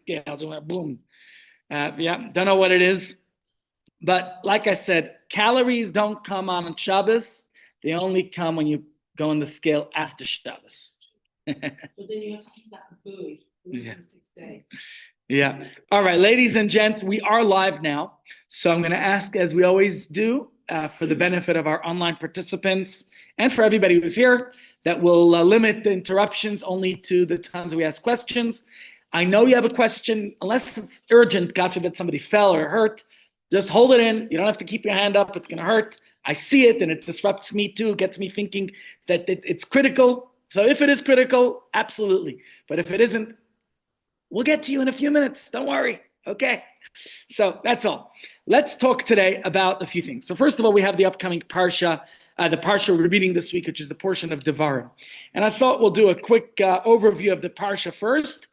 scale. Just went boom. Yeah, don't know what it is. But like I said, calories don't come on Shabbos. They only come when you go on the scale after Shabbos. But then you have to keep that food for the rest of the 6 days. Yeah. All right, ladies and gents, we are live now. So I'm going to ask, as we always do, for the benefit of our online participants and for everybody who's here, that we'll limit the interruptions only to the times we ask questions. I know you have a question, unless it's urgent, God forbid somebody fell or hurt, just hold it in. You don't have to keep your hand up. It's going to hurt. I see it and it disrupts me too, gets me thinking that it's critical. So if it is critical, absolutely. But if it isn't, we'll get to you in a few minutes. Don't worry. Okay. So that's all. Let's talk today about a few things. So first of all, we have the upcoming Parsha, the Parsha we're reading this week, which is the portion of Devarim. And I thought we'll do a quick overview of the Parsha first.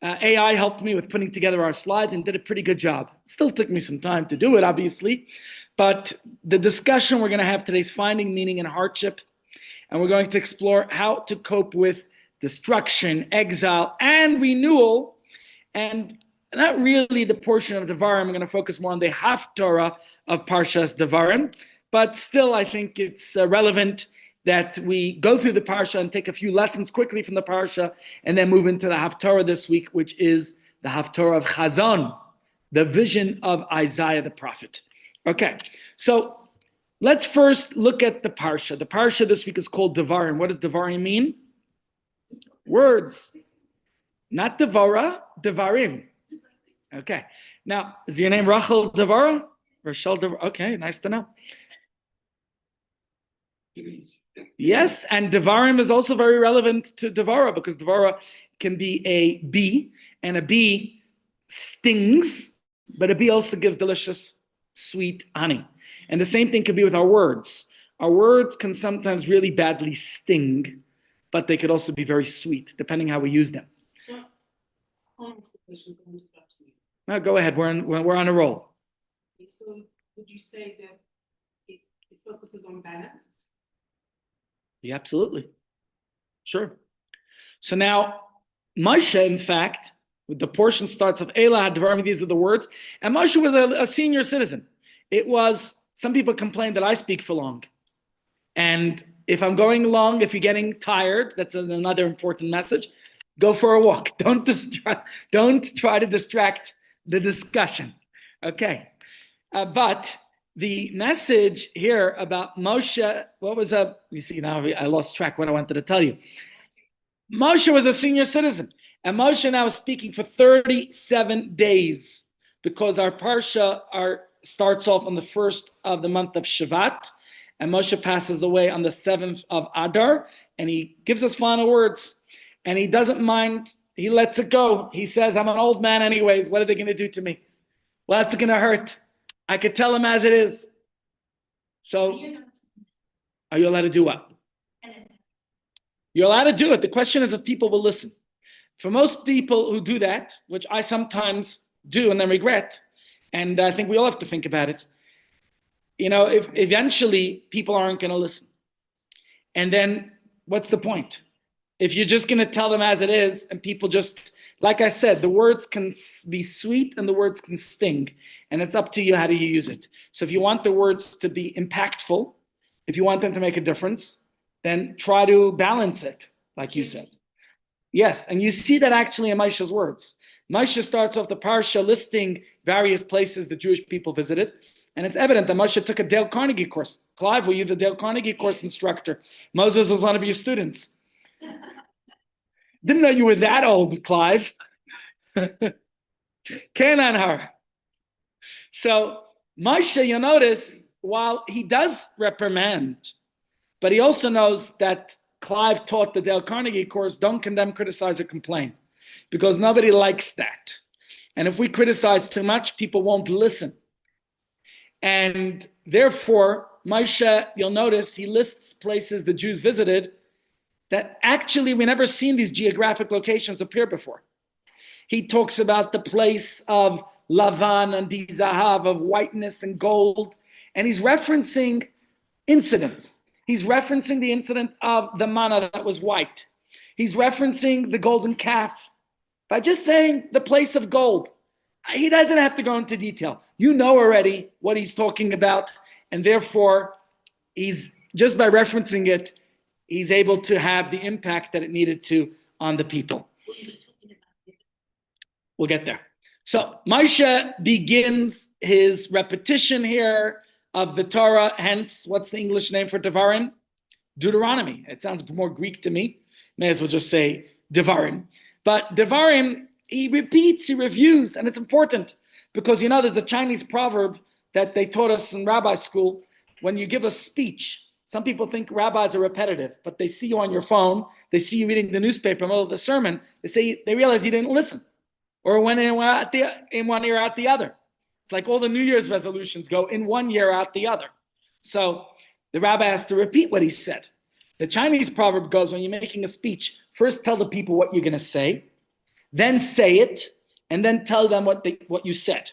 AI helped me with putting together our slides and did a pretty good job. Still took me some time to do it, obviously. But the discussion we're going to have today is finding meaning in hardship. And we're going to explore how to cope with destruction, exile, and renewal. And not really the portion of Devarim. I'm going to focus more on the Haftorah of Parshas Devarim. But still, I think it's relevant that we go through the Parsha and take a few lessons quickly from the Parsha and then move into the Haftorah this week, which is the Haftorah of Chazon, the vision of Isaiah the prophet. Okay, so let's first look at the Parsha. The Parsha this week is called Devarim. What does Devarim mean? Words. Not Devara, Devarim. Okay, now, is your name Rachel Devara? Rachel Devara? Okay, nice to know. Yes, and Devarim is also very relevant to Devara because Devara can be a bee, and a bee stings, but a bee also gives delicious, sweet honey. And the same thing could be with our words. Our words can sometimes really badly sting, but they could also be very sweet, depending how we use them. No, go ahead. We're on a roll. So would you say that it focuses on balance? Yeah, absolutely. Sure. So now, Moshe, in fact, with the portion starts of Elah Hadvarim, these are the words, and Moshe was a senior citizen. It was, some people complain that I speak for long. And if I'm going long, if you're getting tired, that's another important message, go for a walk. Don't try to distract the discussion. Okay. But the message here about Moshe, what was up? You see, now I lost track what I wanted to tell you. Moshe was a senior citizen, and Moshe now is speaking for 37 days because our Parsha starts off on the first of the month of Shevat, and Moshe passes away on the 7th of Adar, and he gives us final words, and he doesn't mind. He lets it go. He says, I'm an old man anyways. What are they going to do to me? Well, that's going to hurt. I could tell him as it is. So, are you allowed to do what? You're allowed to do it. The question is if people will listen. For most people who do that, which I sometimes do and then regret, and I think we all have to think about it, if eventually people aren't going to listen. And then what's the point? If you're just going to tell them as it is, and people just, like I said, the words can be sweet and the words can sting. And it's up to you how do you use it. So if you want the words to be impactful, if you want them to make a difference, then try to balance it, like you said. Yes, and you see that actually in Moshe's words. Moshe starts off the Parsha listing various places the Jewish people visited. And it's evident that Moshe took a Dale Carnegie course. Clive, were you the Dale Carnegie course instructor? Moses was one of your students. Didn't know you were that old, Clive. Canaan her. So Moshe, you'll notice, while he does reprimand, but he also knows that Clive taught the Dale Carnegie course, don't condemn, criticize, or complain, because nobody likes that. And if we criticize too much, people won't listen. And therefore, Moshe, you'll notice, he lists places the Jews visited that actually we never seen these geographic locations appear before. He talks about the place of Lavan and the Zahav, of whiteness and gold, and he's referencing incidents. He's referencing the incident of the manna that was white. He's referencing the golden calf. by just saying the place of gold. He doesn't have to go into detail. You know already what he's talking about, and therefore, he's just by referencing it, he's able to have the impact that it needed to on the people. We'll get there. So Moshe begins his repetition here of the Torah, hence, what's the English name for Devarim? Deuteronomy. It sounds more Greek to me. May as well just say Devarim. But Devarim, he repeats, he reviews, and it's important because, there's a Chinese proverb that they taught us in rabbi school. When you give a speech, some people think rabbis are repetitive, but they see you on your phone, they see you reading the newspaper in the middle of the sermon, they realize you didn't listen. Or when in one ear out the other. It's like all the New Year's resolutions go in one year out the other. So the rabbi has to repeat what he said. The Chinese proverb goes, when you're making a speech, first tell the people what you're going to say, then say it, and then tell them what you said.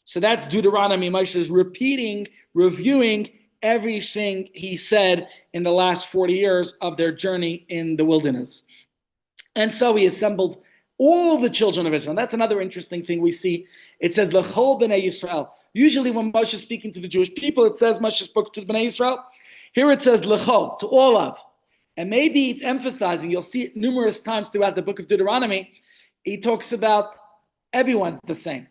So that's Deuteronomy. Moshe is repeating, reviewing everything he said in the last 40 years of their journey in the wilderness. And so he assembled all the children of Israel. And that's another interesting thing we see. It says, L'chol b'nei Yisrael. Usually when Moshe is speaking to the Jewish people, it says Moshe spoke to the b'nei Yisrael. Here it says, L'chol, to all of. And maybe it's emphasizing, you'll see it numerous times throughout the book of Deuteronomy, he talks about everyone's the same.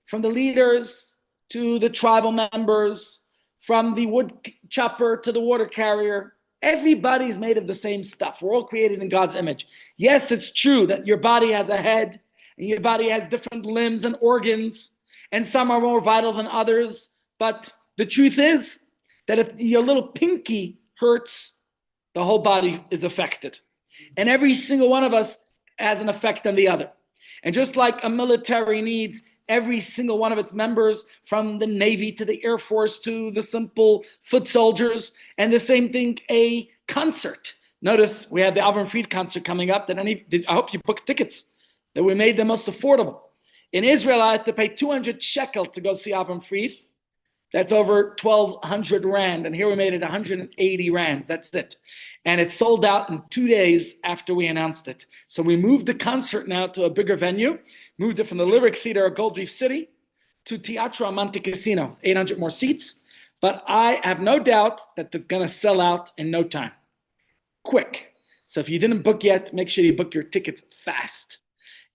From the leaders to the tribal members, from the wood chopper to the water carrier, everybody's made of the same stuff. We're all created in God's image. Yes, it's true that your body has a head and your body has different limbs and organs, and some are more vital than others. But the truth is that if your little pinky hurts, the whole body is affected. And every single one of us has an effect on the other. And just like a military needs every single one of its members, from the Navy to the Air Force to the simple foot soldiers, and the same thing, a concert. Notice we have the Avram Fried concert coming up. I hope you booked tickets, that we made the most affordable. In Israel, I had to pay 200 shekel to go see Avram Fried. That's over 1,200 rand, and here we made it 180 rands. That's it. And it sold out in 2 days after we announced it. So we moved the concert now to a bigger venue, moved it from the Lyric Theater of Gold Reef City to Teatro Amante Casino, 800 more seats. But I have no doubt that they're going to sell out in no time. Quick. So if you didn't book yet, make sure you book your tickets fast.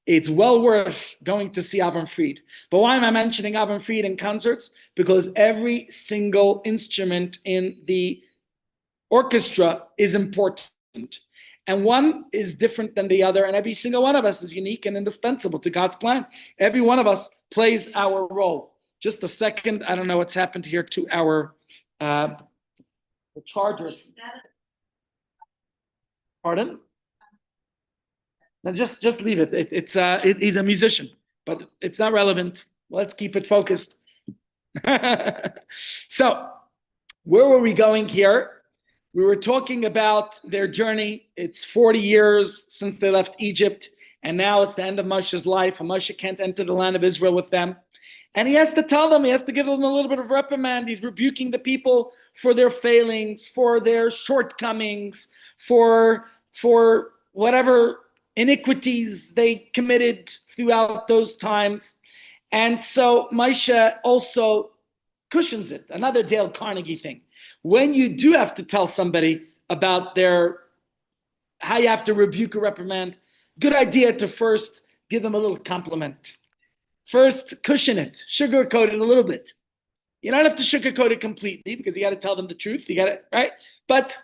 It's well worth going to see Avram Fried. But why am I mentioning Avram Fried in concerts? Because every single instrument in the orchestra is important. And one is different than the other. And every single one of us is unique and indispensable to God's plan. Every one of us plays our role. Just a second. I don't know what's happened here to our chargers. Pardon? Now just leave it. He's a musician, but it's not relevant. Let's keep it focused. So, where were we going here? We were talking about their journey. It's 40 years since they left Egypt, and now it's the end of Moshe's life, and Moshe can't enter the land of Israel with them. And he has to tell them, he has to give them a little bit of reprimand. He's rebuking the people for their failings, for their shortcomings, for whatever iniquities they committed throughout those times. And so Moshe also cushions it. Another Dale Carnegie thing. When you do have to tell somebody about how you have to rebuke or reprimand, good idea to first give them a little compliment. First, cushion it, sugarcoat it a little bit. You don't have to sugarcoat it completely because you got to tell them the truth. You got it, right? But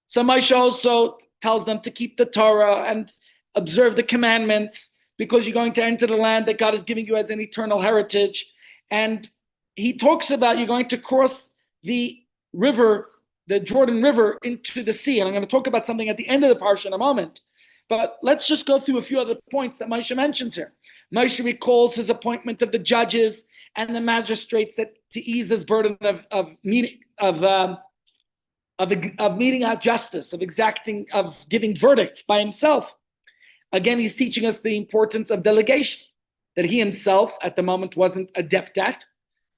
so Moshe also tells them to keep the Torah and observe the commandments because you're going to enter the land that God is giving you as an eternal heritage. And he talks about you're going to cross the river, the Jordan River, into the sea. And I'm going to talk about something at the end of the parsha in a moment. But let's just go through a few other points that Moshe mentions here. Moshe recalls his appointment of the judges and the magistrates to ease his burden of meeting out justice, of giving verdicts by himself. Again, he's teaching us the importance of delegation, that he himself at the moment wasn't adept at,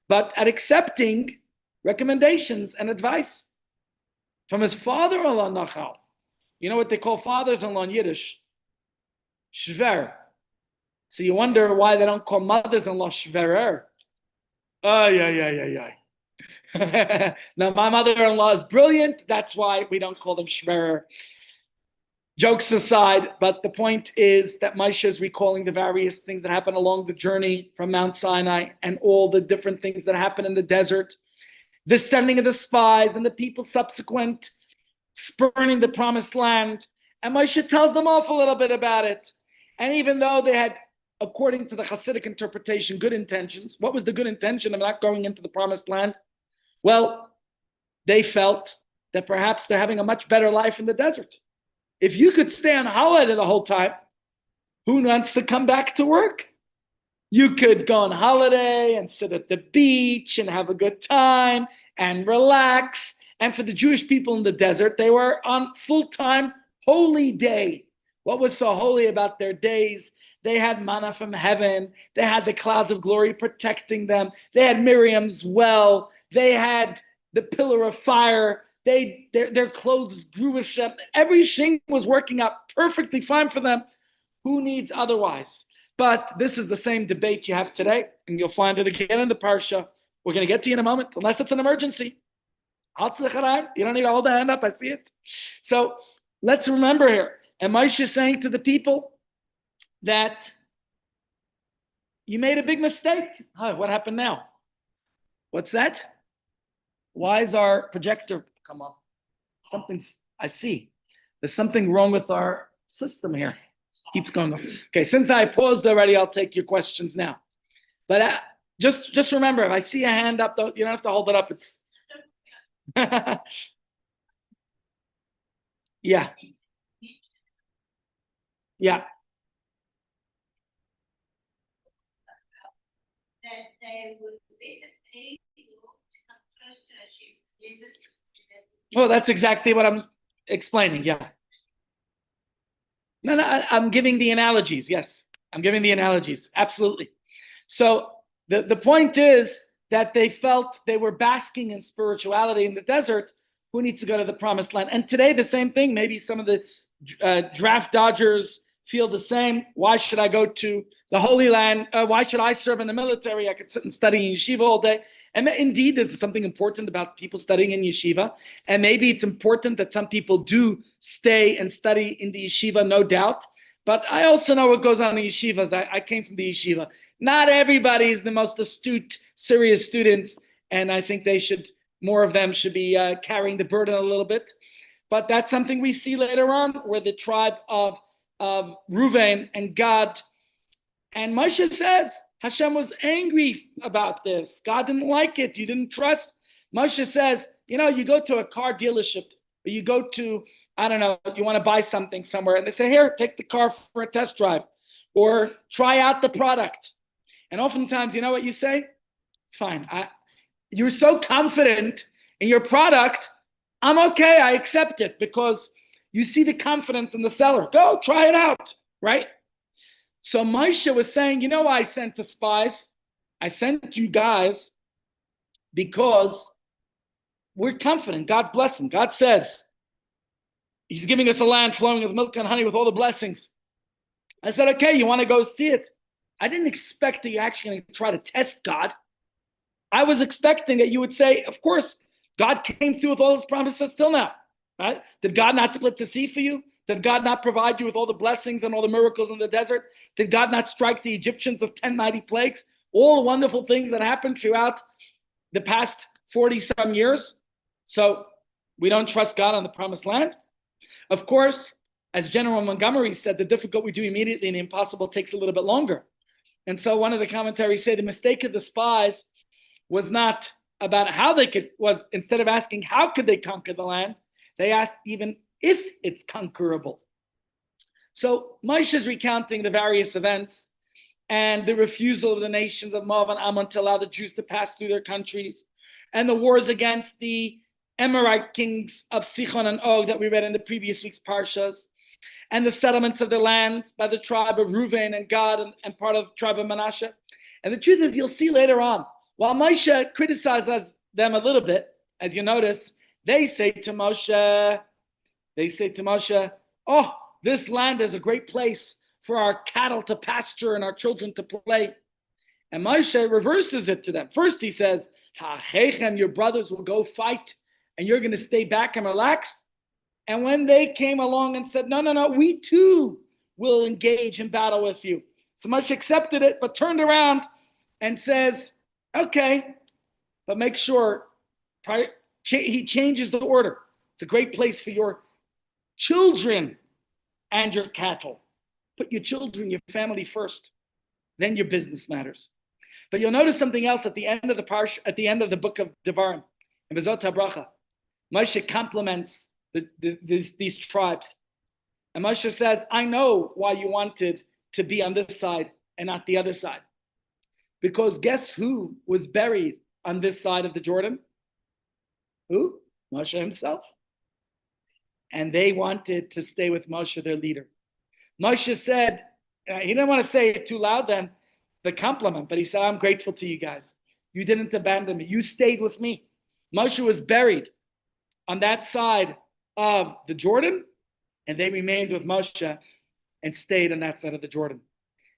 but at accepting recommendations and advice from his father-in-law, Nachal. You know what they call fathers-in-law in Yiddish? Shver. So you wonder why they don't call mothers-in-law shverer. Oh, yeah. Now, my mother-in-law is brilliant. That's why we don't call them shverer. Jokes aside, but the point is that Moshe is recalling the various things that happened along the journey from Mount Sinai and all the different things that happened in the desert, the sending of the spies and the people's subsequent spurning the promised land. And Moshe tells them off a little bit about it. And even though they had, according to the Hasidic interpretation, good intentions, what was the good intention of not going into the promised land? Well, they felt that perhaps they're having a much better life in the desert. If you could stay on holiday the whole time, who wants to come back to work? You could go on holiday and sit at the beach and have a good time and relax. And for the Jewish people in the desert, they were on full-time holy day. What was so holy about their days? They had manna from heaven. They had the clouds of glory protecting them. They had Miriam's well. They had the pillar of fire. Their clothes grew with them. Everything was working out perfectly fine for them. Who needs otherwise? But this is the same debate you have today, and you'll find it again in the Parsha. We're going to get to you in a moment, unless it's an emergency. You don't need to hold the hand up. I see it. So let's remember here. And Moshe is saying to the people that you made a big mistake. What happened now? What's that? Why is our projector come off? I see. There's something wrong with our system here. Keeps going off. Okay, since I paused already, I'll take your questions now. But just remember, if I see a hand up, you don't have to hold it up. It's yeah. That they would better pay you to come close to Hashem. Oh, that's exactly what I'm explaining. Yeah. No, I'm giving the analogies. Yes, I'm giving the analogies. Absolutely. So the point is that they felt they were basking in spirituality in the desert. Who needs to go to the promised land? And today, the same thing. Maybe some of the draft dodgers feel the same. Why should I go to the Holy Land? Why should I serve in the military? I could sit and study in yeshiva all day. And indeed, there's something important about people studying in yeshiva. And maybe it's important that some people do stay and study in the yeshiva, no doubt. But I also know what goes on in yeshivas. I came from the yeshiva. Not everybody is the most astute, serious students. And I think more of them should be carrying the burden a little bit. But that's something we see later on, where the tribe of Reuven and Gad. And Moshe says, Hashem was angry about this. God didn't like it. You didn't trust. Moshe says, you go to a car dealership, or you go to, I don't know, you want to buy something somewhere, and they say, here, take the car for a test drive, or try out the product. And oftentimes, you know what you say? It's fine. You're so confident in your product, I'm okay, I accept it, because you see the confidence in the seller. Go, try it out, right? So Moshe was saying, you know why I sent the spies? I sent you guys because we're confident. God's blessing. God says he's giving us a land flowing with milk and honey with all the blessings. I said, okay, you want to go see it? I didn't expect that you're actually going to try to test God. I was expecting that you would say, of course, God came through with all his promises till now. Right? Did God not split the sea for you? Did God not provide you with all the blessings and all the miracles in the desert? Did God not strike the Egyptians with 10 mighty plagues? All the wonderful things that happened throughout the past 40-some years. So we don't trust God on the promised land. Of course, as General Montgomery said, the difficult we do immediately and the impossible takes a little bit longer. And so one of the commentaries say the mistake of the spies was not about instead of asking how could they conquer the land, they asked even if it's conquerable. So Moshe is recounting the various events and the refusal of the nations of Moab and Ammon to allow the Jews to pass through their countries, and the wars against the Amorite kings of Sichon and Og that we read in the previous week's parshas, and the settlements of the land by the tribe of Reuven and Gad and part of the tribe of Manasseh. And the truth is, you'll see later on, while Moshe criticizes them a little bit, as you notice, they say to Moshe, oh, this land is a great place for our cattle to pasture and our children to play. And Moshe reverses it to them. First he says, Ha'achechem, your brothers will go fight and you're going to stay back and relax. And when they came along and said, no, we too will engage in battle with you. So Moshe accepted it, but turned around and says, okay, but make sure he changes the order. It's a great place for your children and your cattle. Put your children, your family first. Then your business matters. But you'll notice something else at the end of the parsha, at the end of the book of Devarim, in V'zot HaBracha. Moshe compliments these tribes. And Moshe says, I know why you wanted to be on this side and not the other side. Because guess who was buried on this side of the Jordan? Who? Moshe himself. And they wanted to stay with Moshe, their leader. Moshe said, he didn't want to say it too loud then, the compliment, but he said, I'm grateful to you guys. You didn't abandon me. You stayed with me. Moshe was buried on that side of the Jordan, and they remained with Moshe and stayed on that side of the Jordan.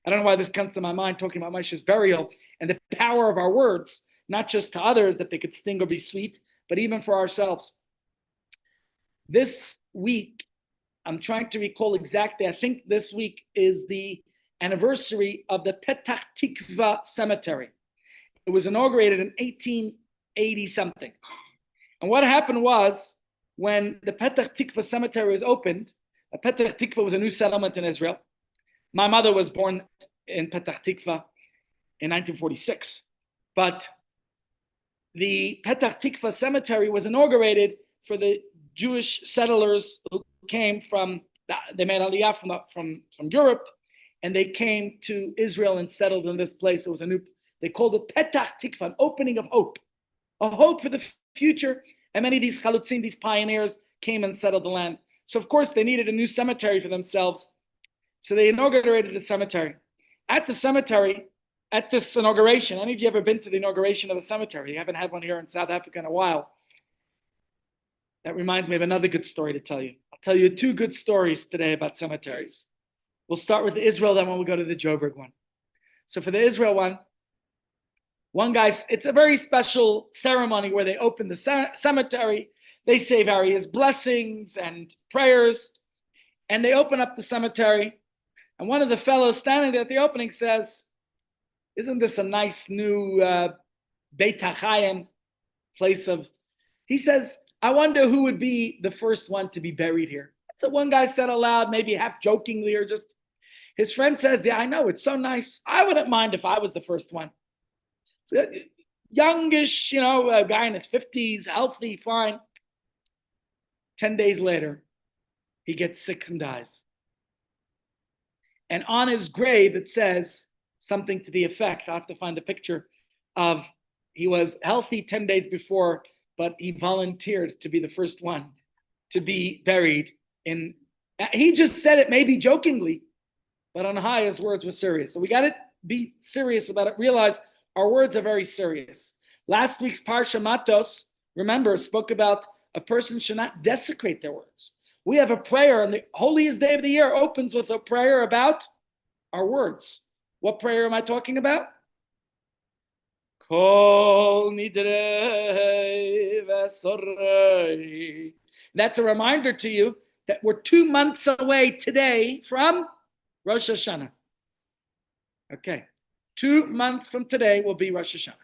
I don't know why this comes to my mind talking about Moshe's burial and the power of our words, not just to others that they could sting or be sweet, but even for ourselves. This week, I'm trying to recall exactly, I think this week is the anniversary of the Petach Tikva Cemetery. It was inaugurated in 1880 something. And what happened was, when the Petach Tikva Cemetery was opened, Petach Tikva was a new settlement in Israel. My mother was born in Petach Tikva in 1946. But the Petach Tikva Cemetery was inaugurated for the Jewish settlers who came from, they made Aliyah from Europe, and they came to Israel and settled in this place. It was they called it Petach Tikva, an opening of hope, a hope for the future. And many of these chalutzim, these pioneers, came and settled the land. So of course they needed a new cemetery for themselves. So they inaugurated the cemetery. At the cemetery, at this inauguration, any of you ever been to the inauguration of a cemetery? You haven't had one here in South Africa in a while. That reminds me of another good story to tell you. I'll tell you two good stories today about cemeteries. We'll start with the Israel, then we'll go to the Joburg one. So for the Israel one guy, it's a very special ceremony where they open the cemetery, they say various blessings and prayers, and they open up the cemetery. And one of the fellows standing there at the opening says, isn't this a nice new Beit HaChaim place of, he says, I wonder who would be the first one to be buried here. So one guy said aloud, maybe half jokingly or just, his friend says, yeah, I know, it's so nice. I wouldn't mind if I was the first one. Youngish, a guy in his 50s, healthy, fine. 10 days later, he gets sick and dies. And on his grave, it says something to the effect, I have to find a picture of, he was healthy 10 days before, but he volunteered to be the first one to be buried in, he just said it maybe jokingly, but on high, his words were serious. So we got to be serious about it. Realize our words are very serious. Last week's Parsha Matos, remember, spoke about a person should not desecrate their words. We have a prayer, and the holiest day of the year opens with a prayer about our words. What prayer am I talking about? Kol nidrei v'sorei. That's a reminder to you that we're 2 months away today from Rosh Hashanah. Okay. 2 months from today will be Rosh Hashanah.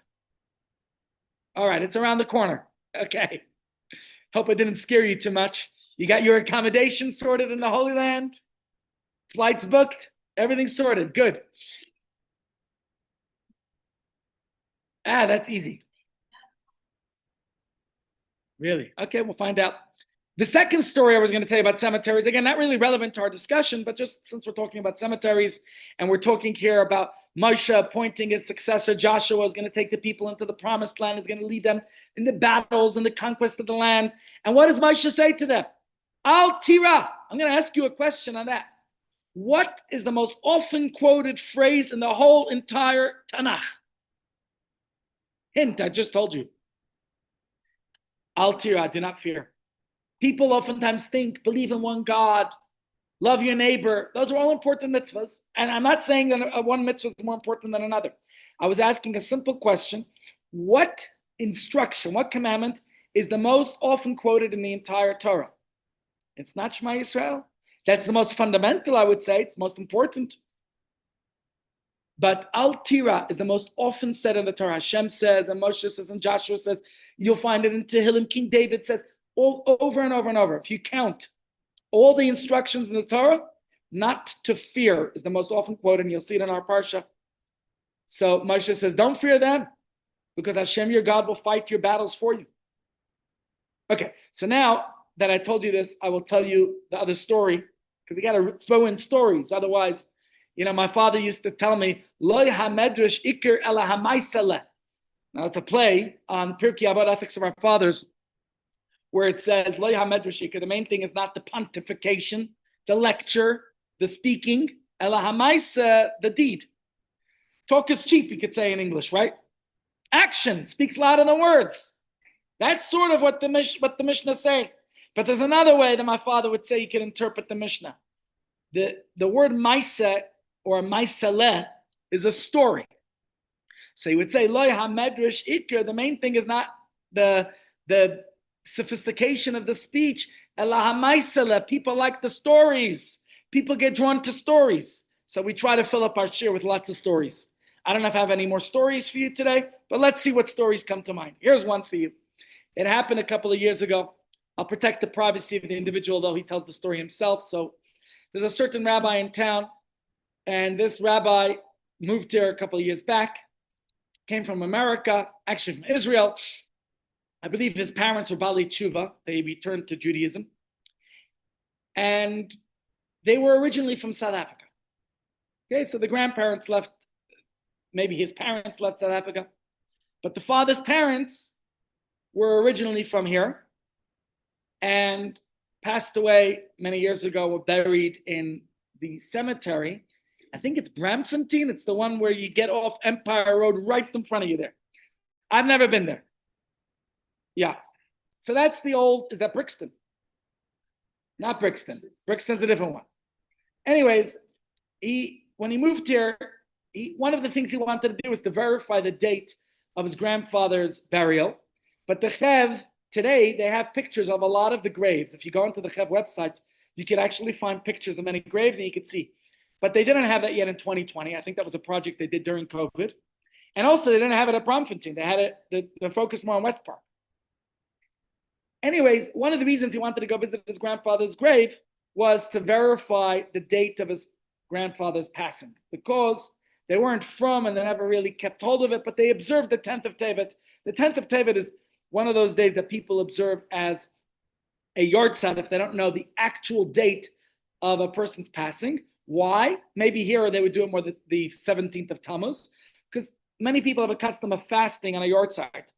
All right, it's around the corner. Okay. Hope I didn't scare you too much. You got your accommodation sorted in the Holy Land? Flights booked? Everything's sorted. Good. That's easy. Really? Okay, we'll find out. The second story I was going to tell you about cemeteries, again, not really relevant to our discussion, but just since we're talking about cemeteries and we're talking here about Moshe appointing his successor, Joshua is going to take the people into the promised land, is going to lead them in the battles and the conquest of the land. And what does Moshe say to them? Al Tira. I'm going to ask you a question on that. What is the most often quoted phrase in the whole entire Tanakh? Hint, I just told you. Al Tira, do not fear. People oftentimes think, believe in one God, love your neighbor. Those are all important mitzvahs. And I'm not saying that one mitzvah is more important than another. I was asking a simple question. What instruction, what commandment is the most often quoted in the entire Torah? It's not Shema Yisrael. That's the most fundamental, I would say. It's most important. But Al Tira is the most often said in the Torah. Hashem says, and Moshe says, and Joshua says. You'll find it in Tehillim. King David says all over and over and over. If you count all the instructions in the Torah, not to fear is the most often quoted, and you'll see it in our parsha. So Moshe says, don't fear them, because Hashem, your God, will fight your battles for you. Okay, so now that I told you this, I will tell you the other story, because you got to throw in stories. Otherwise, my father used to tell me, Loy ha-medrash ikir ela ha-maisele. Now it's a play on Pirkei Avot, Ethics of Our Fathers, where it says, Loy ha-medrash ikir. The main thing is not the pontification, the lecture, the speaking, ela ha-maiseh, the deed. Talk is cheap, you could say in English, right? Action speaks louder than words. That's sort of what the Mishnah is saying. But there's another way that my father would say you can interpret the Mishnah. The word maiseh or maiseleh is a story. So you would say, Loy ha-medrash ikr, the main thing is not the sophistication of the speech. Ela ha-maiseleh, people like the stories. People get drawn to stories. So we try to fill up our share with lots of stories. I don't know if I have any more stories for you today, but let's see what stories come to mind. Here's one for you. It happened a couple of years ago. I'll protect the privacy of the individual, though he tells the story himself. So there's a certain rabbi in town, and this rabbi moved here a couple of years back, came from America, actually from Israel. I believe his parents were Bali Tshuva. They returned to Judaism. And they were originally from South Africa. Okay, so the grandparents left, maybe his parents left South Africa, but the father's parents were originally from here and passed away many years ago, were buried in the cemetery. I think it's Braamfontein. It's the one where you get off Empire Road right in front of you there. I've never been there. Yeah. So that's the old, is that Brixton? Not Brixton. Brixton's a different one. Anyways, when he moved here, one of the things he wanted to do was to verify the date of his grandfather's burial. But the Chev, today, they have pictures of a lot of the graves. If you go into the Chev website, you can actually find pictures of many graves and you can see. But they didn't have that yet in 2020. I think that was a project they did during COVID. And also, they didn't have it at Braamfontein. They had it, the focus more on West Park. Anyways, one of the reasons he wanted to go visit his grandfather's grave was to verify the date of his grandfather's passing, because they weren't from and they never really kept hold of it, but they observed the 10th of Tevet. The 10th of Tevet is one of those days that people observe as a yahrzeit if they don't know the actual date of a person's passing. Why? Maybe here they would do it more the 17th of Tammuz, because many people have a custom of fasting on a yahrzeit.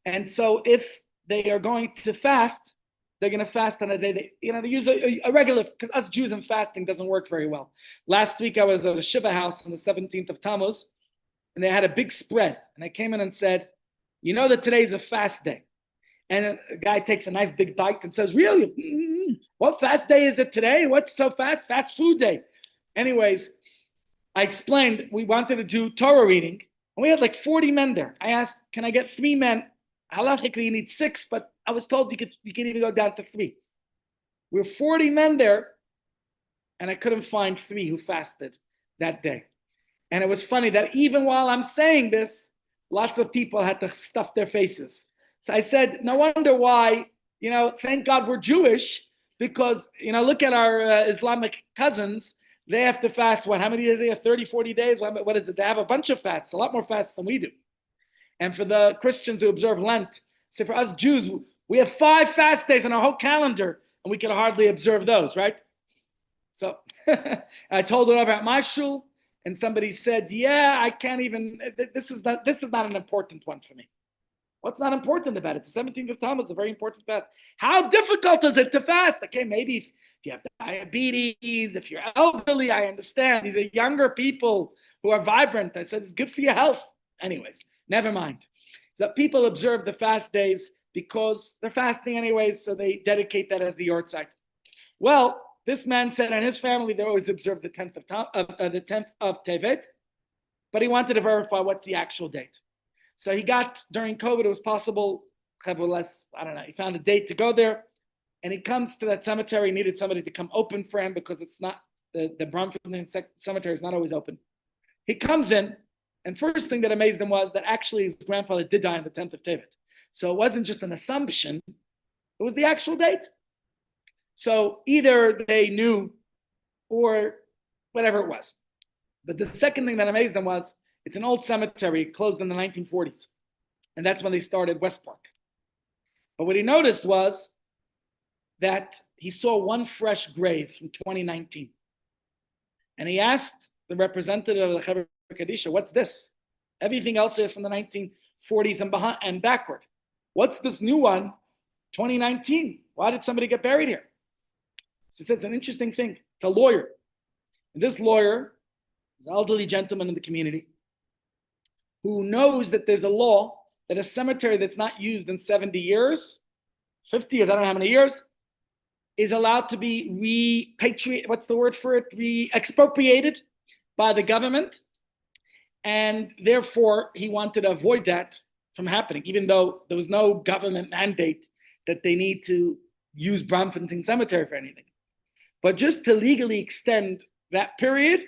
And so if they are going to fast, they're going to fast on a day they use a regular, because us Jews and fasting doesn't work very well. Last week I was at a Shiva house on the 17th of Tammuz, and they had a big spread. And I came in and said, you know that today is a fast day. And a guy takes a nice big bite and says, really? What fast day is it today? What's so fast? Fast food day. Anyways, I explained we wanted to do Torah reading, and we had like 40 men there. I asked, can I get 3 men? Halachically, you need 6, but I was told you can even go down to 3. We were 40 men there, and I couldn't find 3 who fasted that day. And it was funny that even while I'm saying this, lots of people had to stuff their faces. So I said, no wonder why, thank God we're Jewish, because, look at our Islamic cousins. They have to fast, how many days? They have 30, 40 days. What is it? They have a bunch of fasts, a lot more fasts than we do. And for the Christians who observe Lent, so for us Jews, we have 5 fast days on our whole calendar, and we can hardly observe those, right? So I told it over at my shul, and somebody said, yeah, I can't even, this is not an important one for me. What's not important about it? The 17th of Tammuz is a very important fast. How difficult is it to fast? Okay, maybe if you have diabetes, if you're elderly, I understand. These are younger people who are vibrant. I said, it's good for your health. Anyways, never mind. So people observe the fast days because they're fasting anyways, so they dedicate that as the yahrzeit. Well, This man said, and his family, they always observe the 10th of Tevet, but he wanted to verify what's the actual date. So he got, during COVID, it was possible, I don't know, he found a date to go there, and he comes to that cemetery, needed somebody to come open for him because it's not, the Bramford cemetery is not always open. He comes in, and first thing that amazed him was that actually his grandfather did die on the 10th of Tevet. So it wasn't just an assumption, it was the actual date. So either they knew or whatever it was. But the second thing that amazed him was it's an old cemetery, closed in the 1940s. And that's when they started West Park. But what he noticed was that he saw one fresh grave from 2019. And he asked the representative of the Chevra Kadisha, what's this? Everything else is from the 1940s and backward. What's this new one, 2019? Why did somebody get buried here? So he said, it's an interesting thing. It's a lawyer. And this lawyer is an elderly gentleman in the community who knows that there's a law that a cemetery that's not used in 70 years, 50 years, I don't know how many years, is allowed to be repatriated, what's the word for it? Expropriated by the government. And therefore, he wanted to avoid that from happening, even though there was no government mandate that they need to use Bramfontein Cemetery for anything. But just to legally extend that period,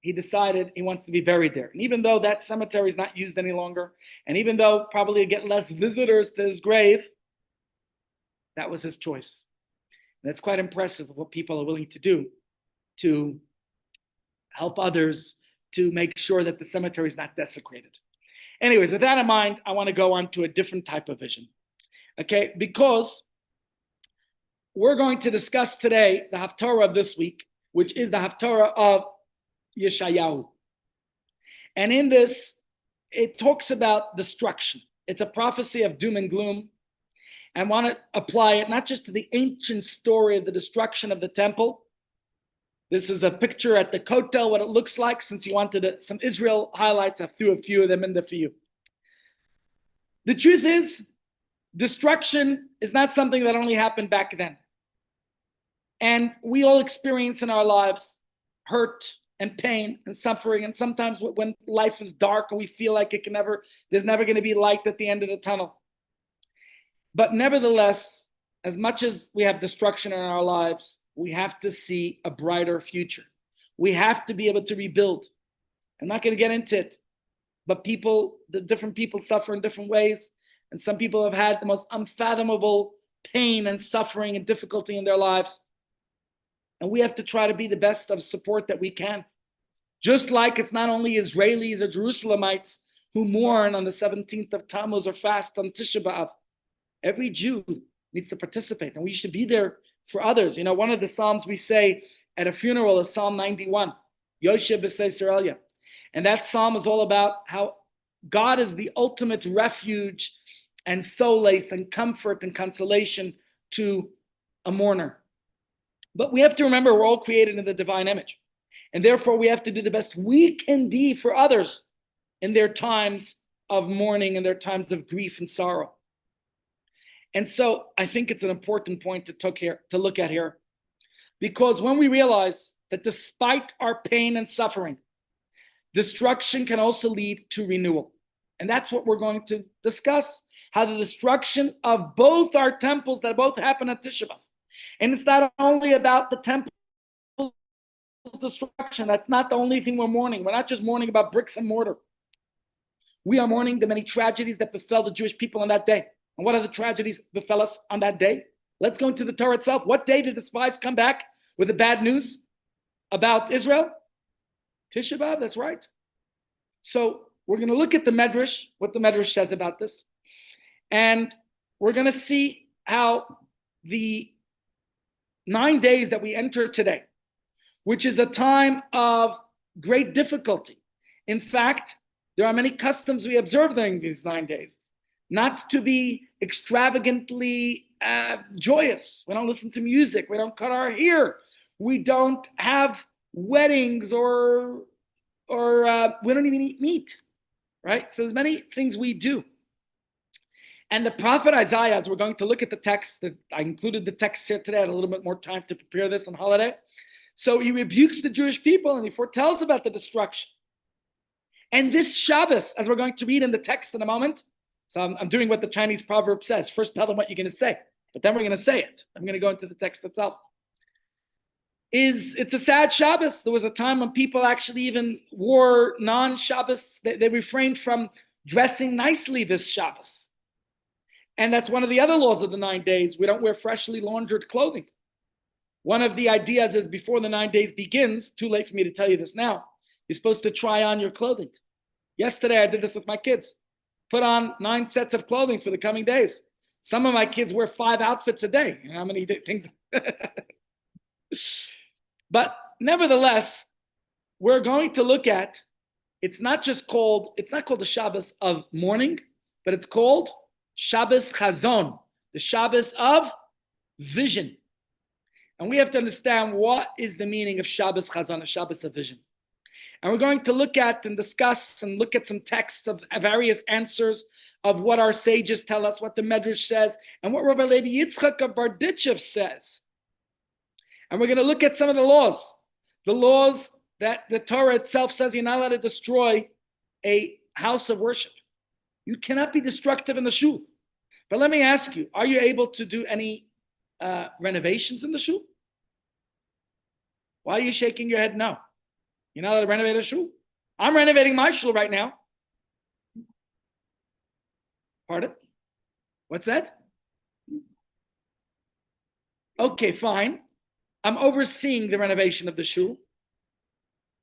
he decided he wants to be buried there. And even though that cemetery is not used any longer, and even though probably he'll get less visitors to his grave, that was his choice. And that's quite impressive what people are willing to do to help others to make sure that the cemetery is not desecrated. Anyways, with that in mind, I want to go on to a different type of vision. Okay, because we're going to discuss today the Haftarah of this week, which is the Haftarah of Yeshayahu. And in this, it talks about destruction. It's a prophecy of doom and gloom. I want to apply it not just to the ancient story of the destruction of the temple. This is a picture at the Kotel, what it looks like. Since you wanted some Israel highlights, I threw a few of them in there for you. The truth is, destruction is not something that only happened back then. And we all experience in our lives hurt and pain and suffering. And sometimes when life is dark and we feel like there's never going to be light at the end of the tunnel. But nevertheless, as much as we have destruction in our lives, we have to see a brighter future. We have to be able to rebuild. I'm not going to get into it, but the different people suffer in different ways. And some people have had the most unfathomable pain and suffering and difficulty in their lives. And we have to try to be the best of support that we can. Just like it's not only Israelis or Jerusalemites who mourn on the 17th of Tammuz or fast on Tisha B'Av. Every Jew needs to participate, and we should be there for others. You know, one of the Psalms we say at a funeral is Psalm 91, Yoshe B'Seisraelia. And that Psalm is all about how God is the ultimate refuge and solace and comfort and consolation to a mourner. But we have to remember we're all created in the divine image. And therefore we have to do the best we can be for others in their times of mourning and their times of grief and sorrow. And so I think it's an important point to look at here, because when we realize that despite our pain and suffering, destruction can also lead to renewal. And that's what we're going to discuss, how the destruction of both our temples that both happen at Tisha B'Av. And it's not only about the temple destruction. That's not the only thing we're mourning. We're not just mourning about bricks and mortar. We are mourning the many tragedies that befell the Jewish people on that day. And what are the tragedies befell us on that day? Let's go into the Torah itself. What day did the spies come back with the bad news about Israel? Tisha B'Av, that's right. So we're going to look at the Medrash, what the Medrash says about this. And we're going to see how the 9 days that we enter today, which is a time of great difficulty. In fact, there are many customs we observe during these 9 days. Not to be extravagantly joyous. We don't listen to music. We don't cut our hair. We don't have weddings or we don't even eat meat, right? So there's many things we do. And the prophet Isaiah, as we're going to look at the text, that I included the text here today, I had a little bit more time to prepare this on holiday. So he rebukes the Jewish people and he foretells about the destruction. And this Shabbos, as we're going to read in the text in a moment, so I'm doing what the Chinese proverb says. First tell them what you're going to say, but then we're going to say it. I'm going to go into the text itself. It's a sad Shabbos. There was a time when people actually even wore non-Shabbos. They refrained from dressing nicely this Shabbos. And that's one of the other laws of the 9 days. We don't wear freshly laundered clothing. One of the ideas is before the 9 days begins, too late for me to tell you this now, you're supposed to try on your clothing. Yesterday, I did this with my kids. Put on 9 sets of clothing for the coming days. Some of my kids wear 5 outfits a day. You know how many things? But nevertheless, we're going to look at, it's not called the Shabbos of mourning, but it's called Shabbos Chazon, the Shabbos of vision. And we have to understand what is the meaning of Shabbos Chazon, a Shabbos of vision. And we're going to look at and discuss and look at some texts of various answers of what our sages tell us, what the Medrash says, and what Rabbi Levi Yitzchak of Barditchev says. And we're going to look at some of the laws that the Torah itself says you're not allowed to destroy a house of worship. You cannot be destructive in the shul. But let me ask you, are you able to do any renovations in the shul? Why are you shaking your head no? You're not allowed to renovate a shul? I'm renovating my shul right now. Pardon? What's that? Okay, fine. I'm overseeing the renovation of the shul.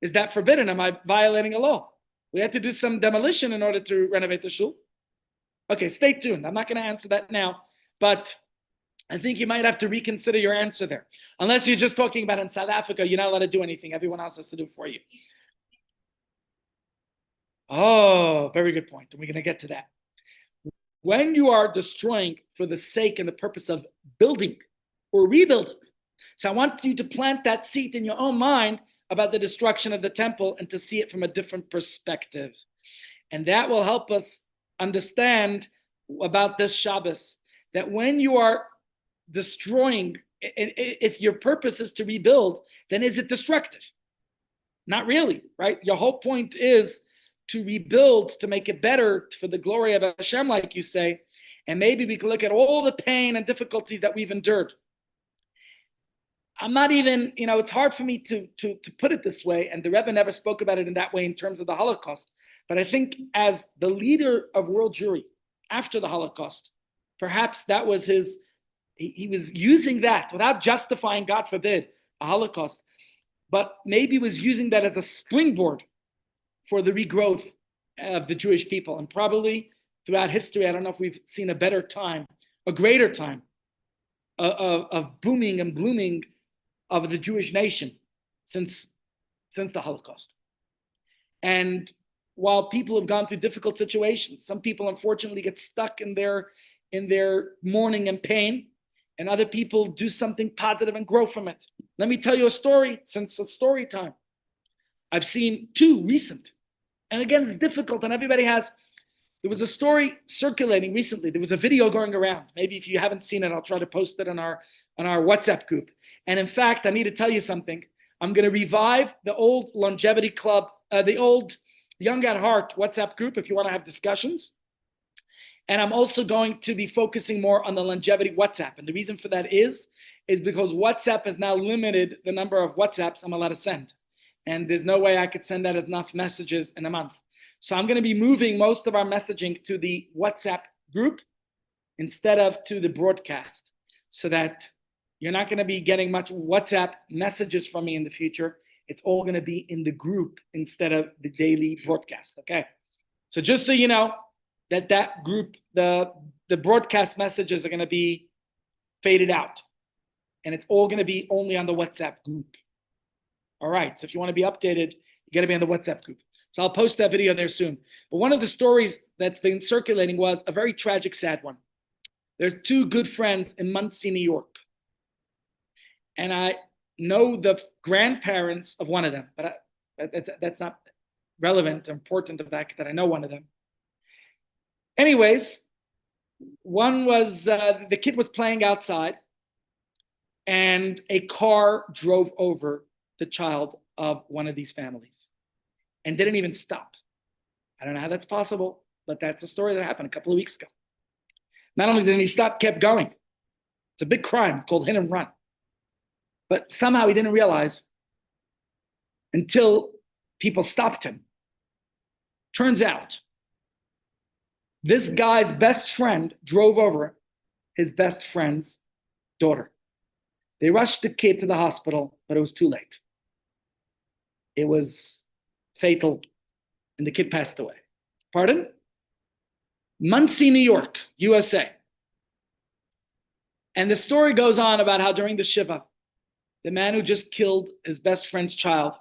Is that forbidden? Am I violating a law? We had to do some demolition in order to renovate the shul. Okay, stay tuned. I'm not going to answer that now, but I think you might have to reconsider your answer there. Unless you're just talking about in South Africa, you're not allowed to do anything. Everyone else has to do it for you. Oh, very good point. And we're going to get to that. When you are destroying for the sake and the purpose of building or rebuilding, so I want you to plant that seed in your own mind about the destruction of the temple and to see it from a different perspective. And that will help us understand about this Shabbos, that when you are destroying, if your purpose is to rebuild, then is it destructive? Not really, right? Your whole point is to rebuild, to make it better for the glory of Hashem, like you say. And maybe we can look at all the pain and difficulties that we've endured. I'm not even, it's hard for me to put it this way, and the Rebbe never spoke about it in that way in terms of the Holocaust. But I think as the leader of world Jewry after the Holocaust, perhaps that was he was using that without justifying, God forbid, a Holocaust, but maybe was using that as a springboard for the regrowth of the Jewish people. And probably throughout history, I don't know if we've seen a better time, a greater time of booming and blooming of the Jewish nation since the Holocaust. And while people have gone through difficult situations, some people unfortunately get stuck in their mourning and pain, and other people do something positive and grow from it. Let me tell you a story, since it's story time. I've seen 2 recent, and again, it's difficult, and there was a story circulating recently. There was a video going around. Maybe if you haven't seen it, I'll try to post it on our WhatsApp group. And in fact, I need to tell you something. I'm going to revive the old Longevity Club, the old Young at Heart WhatsApp group, if you want to have discussions. And I'm also going to be focusing more on the Longevity WhatsApp. And the reason for that is because WhatsApp has now limited the number of WhatsApps I'm allowed to send. And there's no way I could send out enough messages in a month. So I'm going to be moving most of our messaging to the WhatsApp group instead of to the broadcast, so that you're not going to be getting much WhatsApp messages from me in the future. It's all going to be in the group instead of the daily broadcast, okay? So just so you know, that group, the broadcast messages are going to be faded out. And it's all going to be only on the WhatsApp group. All right, so if you want to be updated, you got to be on the WhatsApp group. So I'll post that video there soon. But one of the stories that's been circulating was a very tragic, sad one. There's 2 good friends in Monsey, New York. And I know the grandparents of one of them, but that's not relevant or important, the fact that I know one of them. Anyways, One was the kid was playing outside, and a car drove over the child of one of these families and didn't even stop. I don't know how that's possible, but that's a story that happened a couple of weeks ago. Not only didn't he stop, kept going. It's a big crime called hit and run. But somehow he didn't realize until people stopped him. Turns out this guy's best friend drove over his best friend's daughter. They rushed the kid to the hospital, but it was too late. It was fatal, and the kid passed away. Pardon? Muncie, New York, USA. And the story goes on about how during the Shiva, the man who just killed his best friend's child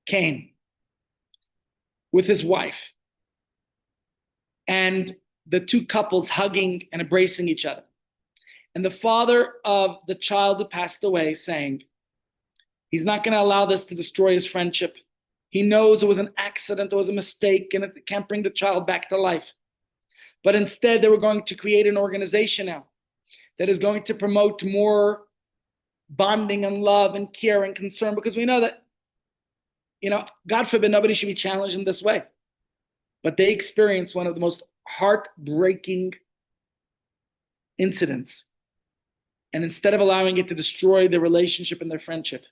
came with his wife, and the two couples hugging and embracing each other. And the father of the child who passed away saying, he's not going to allow this to destroy his friendship. He knows it was an accident, it was a mistake, and it can't bring the child back to life. But instead, they were going to create an organization now that is going to promote more bonding and love and care and concern, because we know that, God forbid, nobody should be challenged in this way. But they experienced one of the most heartbreaking incidents. And instead of allowing it to destroy their relationship and their friendship,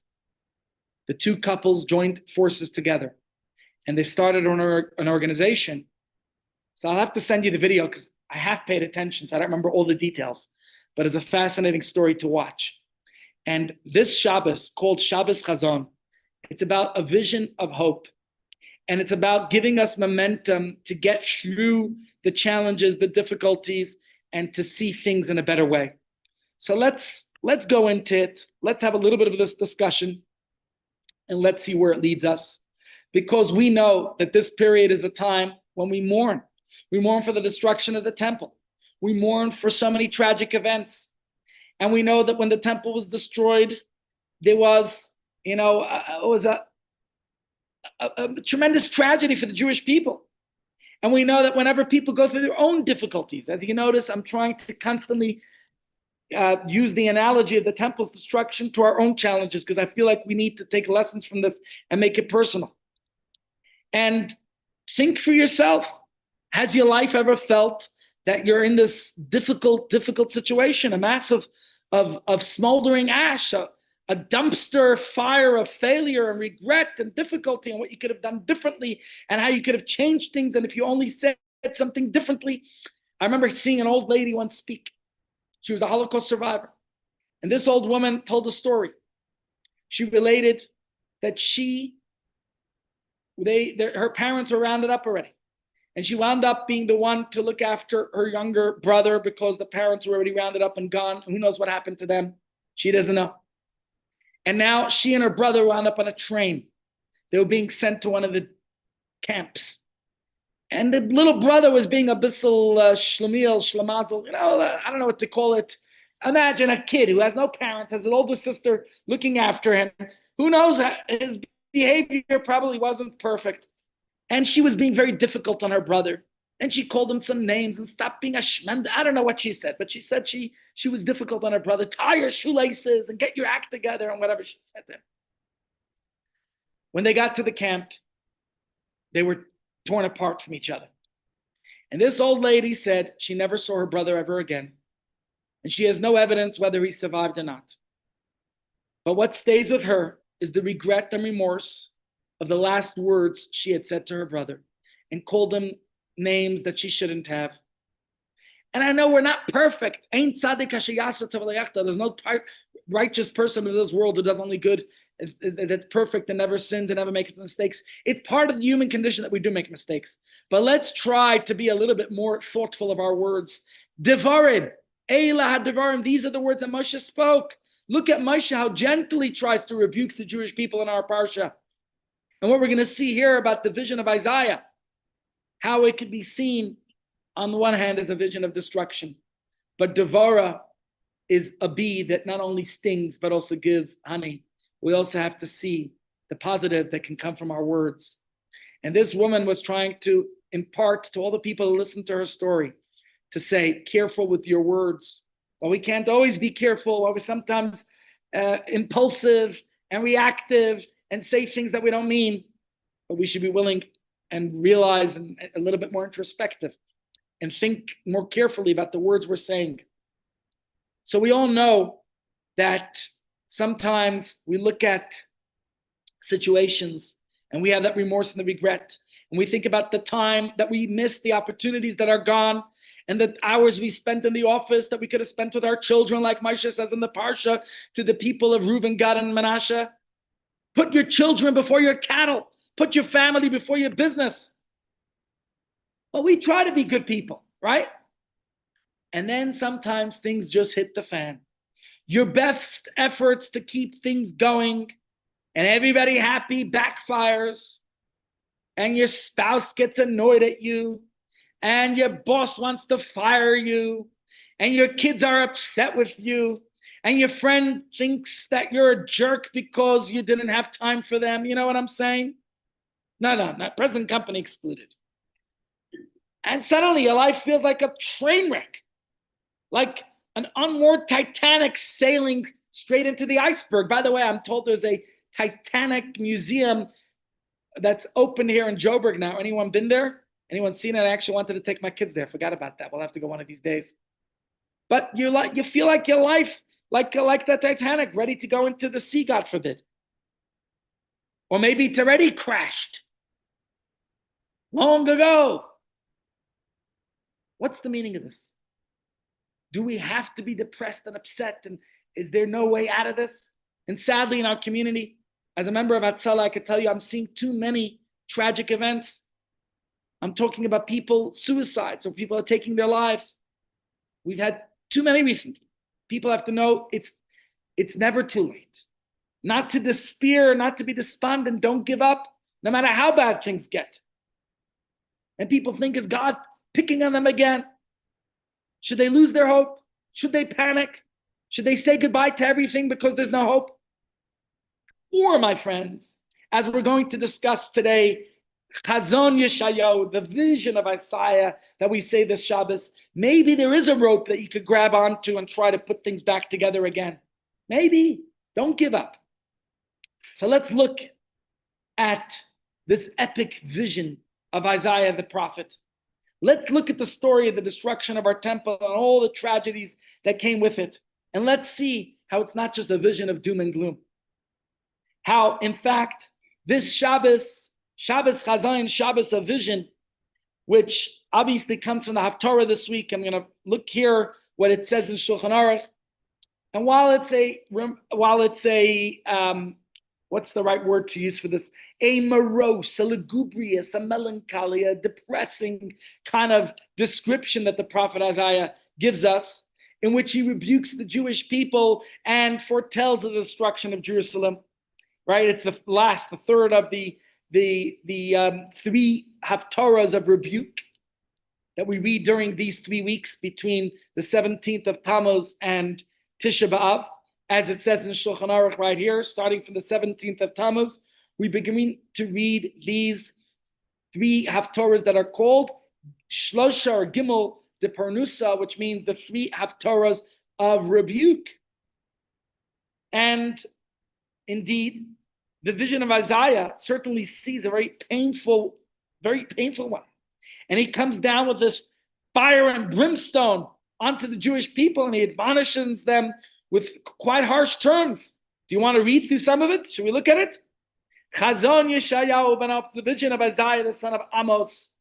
the two couples joined forces together and they started an organization. So I'll have to send you the video because I have paid attention, so I don't remember all the details, but it's a fascinating story to watch. And this Shabbos, called Shabbos Chazon, it's about a vision of hope. And it's about giving us momentum to get through the challenges, the difficulties, and to see things in a better way. So let's go into it. Let's have a little bit of this discussion, and let's see where it leads us. Because we know that this period is a time when we mourn. We mourn for the destruction of the temple. We mourn for so many tragic events. And we know that when the temple was destroyed, there was, it was a tremendous tragedy for the Jewish people. And we know that whenever people go through their own difficulties, as you notice, I'm trying to constantly use the analogy of the temple's destruction to our own challenges, because I feel like we need to take lessons from this and make it personal. And think for yourself, has your life ever felt that you're in this difficult situation, a mass of smoldering ash, a dumpster fire of failure and regret and difficulty, and what you could have done differently and how you could have changed things, and if you only said something differently? I remember seeing an old lady once speak. She was a Holocaust survivor. And this old woman told a story. She related that her parents were rounded up already. And she wound up being the one to look after her younger brother because the parents were already rounded up and gone. Who knows what happened to them? She doesn't know. And now she and her brother wound up on a train. They were being sent to one of the camps. And the little brother was being a bissel shlemazel, I don't know what to call it. Imagine a kid who has no parents, has an older sister looking after him. Who knows, his behavior probably wasn't perfect. And she was being very difficult on her brother. And she called him some names and stopped being a shmend. I don't know what she said, but she said she was difficult on her brother. Tie your shoelaces and get your act together and whatever she said to him. When they got to the camp, they were torn apart from each other. And this old lady said she never saw her brother ever again. And she has no evidence whether he survived or not. But what stays with her is the regret and remorse of the last words she had said to her brother and called him names that she shouldn't have. And I know we're not perfect. There's no righteous person in this world who does only good, that's perfect and never sins and never makes mistakes. It's part of the human condition that we do make mistakes. But let's try to be a little bit more thoughtful of our words. Devarim, Eila HaDevarim, these are the words that Moshe spoke. Look at Moshe, how gently he tries to rebuke the Jewish people in our parsha. And what we're going to see here about the vision of Isaiah, how it could be seen on the one hand as a vision of destruction, but Devara is a bee that not only stings, but also gives honey. We also have to see the positive that can come from our words. And this woman was trying to impart to all the people who listened to her story to say, careful with your words. But we can't always be careful. We're sometimes impulsive and reactive and say things that we don't mean. But we should be willing and realize and a little bit more introspective and think more carefully about the words we're saying. So we all know that sometimes we look at situations and we have that remorse and the regret. And we think about the time that we missed, the opportunities that are gone, and the hours we spent in the office that we could have spent with our children, like Moshe says in the Parsha to the people of Reuben, Gad, and Manasseh. Put your children before your cattle. Put your family before your business. But we try to be good people, right? And then sometimes things just hit the fan. Your best efforts to keep things going and everybody happy backfires, and your spouse gets annoyed at you, and your boss wants to fire you, and your kids are upset with you, and your friend thinks that you're a jerk because you didn't have time for them. You know what I'm saying? No, not present company excluded. And suddenly your life feels like a train wreck, like an unmoored Titanic sailing straight into the iceberg. By the way, I'm told there's a Titanic museum that's open here in Joburg now. Anyone been there? Anyone seen it? I actually wanted to take my kids there. Forgot about that. We'll have to go one of these days. But you feel like your life, like the Titanic, ready to go into the sea, God forbid. Or maybe it's already crashed long ago. What's the meaning of this? Do we have to be depressed and upset? And is there no way out of this? And sadly, in our community, as a member of Hatzalah, I could tell you I'm seeing too many tragic events. I'm talking about people, suicides, or people are taking their lives. We've had too many recently. People have to know it's never too late. Not to despair, not to be despondent. Don't give up, no matter how bad things get. And people think, is God picking on them again? Should they lose their hope? Should they panic? Should they say goodbye to everything because there's no hope? Or, my friends, as we're going to discuss today, Chazon Yeshayahu, the vision of Isaiah that we say this Shabbos, maybe there is a rope that you could grab onto and try to put things back together again. Maybe. Don't give up. So let's look at this epic vision of Isaiah the prophet. Let's look at the story of the destruction of our temple and all the tragedies that came with it. And let's see how it's not just a vision of doom and gloom. How, in fact, this Shabbos Chazon, Shabbos of vision, which obviously comes from the Haftarah this week. I'm going to look here what it says in Shulchan Aruch. And while it's a what's the right word to use for this? A morose, a lugubrious, a melancholy, a depressing kind of description that the prophet Isaiah gives us, in which he rebukes the Jewish people and foretells the destruction of Jerusalem. Right? It's the third of the three haftarahs of rebuke that we read during these 3 weeks between the 17th of Tammuz and Tisha B'Av. As it says in Shulchan Aruch right here, starting from the 17th of Tammuz, we begin to read these 3 haftarahs that are called Shlosha or Gimel de Parnusa, which means the 3 haftarahs of rebuke. And indeed, the vision of Isaiah certainly sees a very painful one. And he comes down with this fire and brimstone onto the Jewish people, and he admonishes them with quite harsh terms. Do you want to read through some of it? Should we look at it? Chazon Yeshayahu ben up the vision of Isaiah, the son of Amos,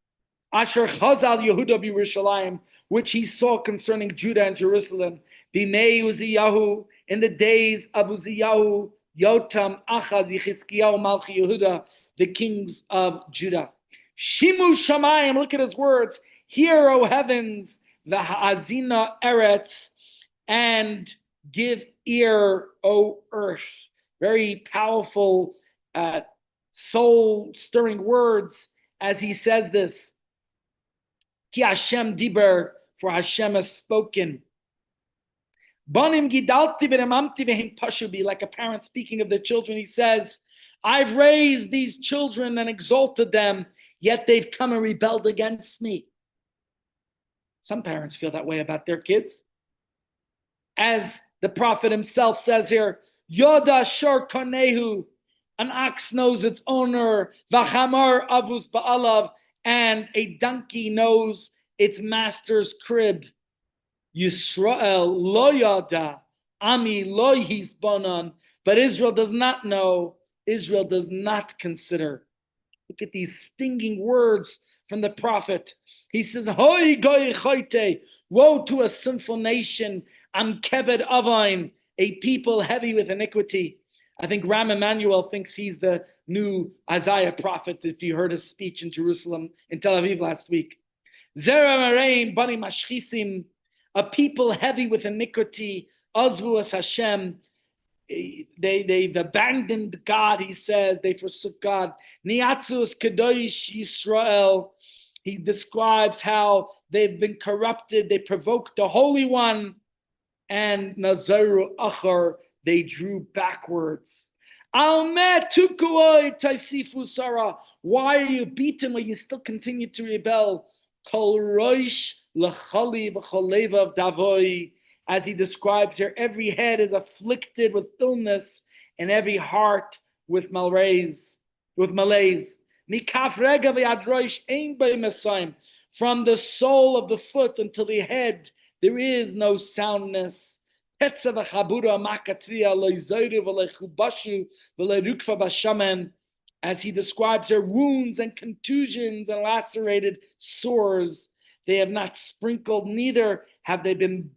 Asher Chazal Yehuda b'Yerushalayim, which he saw concerning Judah and Jerusalem. Bimei Uziyahu, in the days of Uziyahu, Yotam, Achaz, Yechizkiyahu, Malchi Yehuda, the kings of Judah. Shimu Shamayim, look at his words. Hear, O heavens, the Ha'azina Eretz, and give ear, O earth. Very powerful, soul-stirring words as he says this. Ki Hashem diber, for Hashem has spoken. Banim gidalti v'remamti v'hem pashubi, like a parent speaking of their children, he says, I've raised these children and exalted them, yet they've come and rebelled against me. Some parents feel that way about their kids. As the prophet himself says here, Yoda shor konehu, an ox knows its owner, v'chamar avus ba'alav, and a donkey knows its master's crib. Yisrael lo yada, ami lo hisbonon, but Israel does not know, Israel does not consider. Look at these stinging words from the prophet. He says, Hoi goy choite, woe to a sinful nation, am keved avain, a people heavy with iniquity. I think Ram Emanuel thinks he's the new Isaiah prophet, if you heard his speech in Jerusalem, in Tel Aviv last week. Zera Mareim bani mashchisim, a people heavy with iniquity, azvu as Hashem, they've abandoned God, he says, they forsook God. Niatzus Kedosh Yisrael, he describes how they've been corrupted, they provoked the Holy One, and Nazaru Achar, they drew backwards. Why are you beaten when you still continue to rebel? Kol roish l'chali v'cholevav davoi. As he describes here, every head is afflicted with illness, and every heart with malaise. From the sole of the foot until the head, there is no soundness. As he describes their wounds and contusions and lacerated sores, they have not sprinkled, neither have they been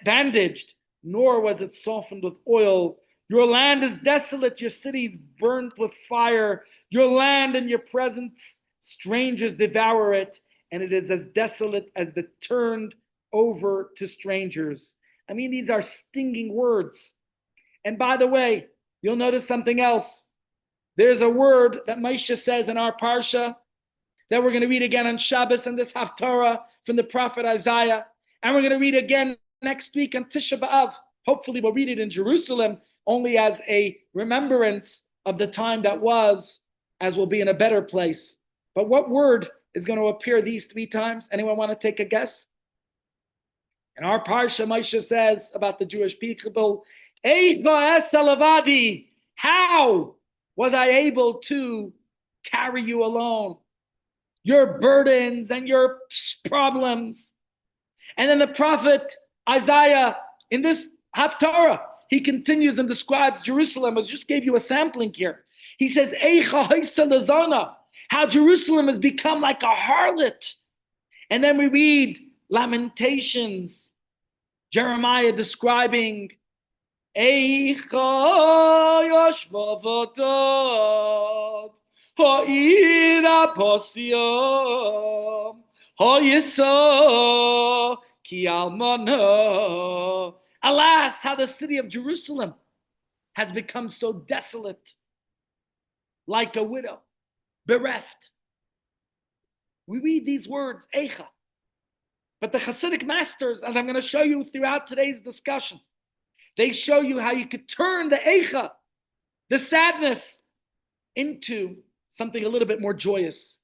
bandaged, nor was it softened with oil. Your land is desolate, your cities burnt with fire. Your land and your presence, strangers devour it, and it is as desolate as the turned over to strangers. I mean, these are stinging words. And by the way, you'll notice something else. There's a word that Moshe says in our parsha that we're going to read again on Shabbos in this Haftarah from the prophet Isaiah. And we're going to read again next week on Tisha B'Av. Hopefully we'll read it in Jerusalem only as a remembrance of the time that was, as we'll be in a better place. But what word is going to appear these 3 times? Anyone want to take a guess? In our parsha, Moshe says about the Jewish people, how was I able to carry you alone? Your burdens and your problems. And then the prophet Isaiah, in this Haftarah, he continues and describes Jerusalem. I just gave you a sampling here. He says, how Jerusalem has become like a harlot. And then we read Lamentations, Jeremiah describing alas, how the city of Jerusalem has become so desolate, like a widow, bereft. We read these words, Eicha. But the Hasidic masters, as I'm going to show you throughout today's discussion, they show you how you could turn the Eicha, the sadness, into something a little bit more joyous.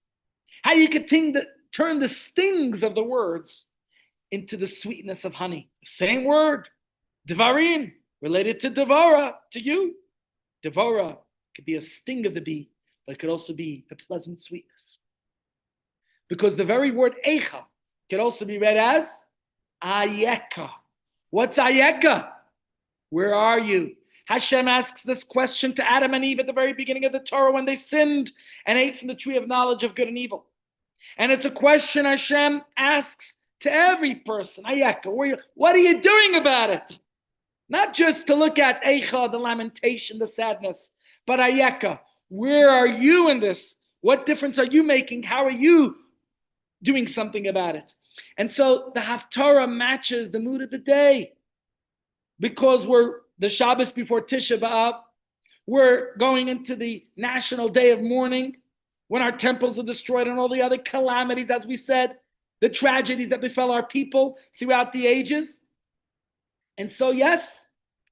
How you could turn the stings of the words into the sweetness of honey. The same word, Devarim, related to Devora, to you. Devora could be a sting of the bee, but it could also be the pleasant sweetness. Because the very word Eicha could also be read as Ayeka. What's Ayeka? Where are you? Hashem asks this question to Adam and Eve at the very beginning of the Torah when they sinned and ate from the tree of knowledge of good and evil. And it's a question Hashem asks to every person. Ayeka, what are you doing about it? Not just to look at Eicha, the lamentation, the sadness, but Ayeka, where are you in this? What difference are you making? How are you doing something about it? And so the Haftarah matches the mood of the day, because we're the Shabbos before Tisha B'Av. We're going into the national day of mourning when our temples are destroyed and all the other calamities, as we said, the tragedies that befell our people throughout the ages. And so, yes,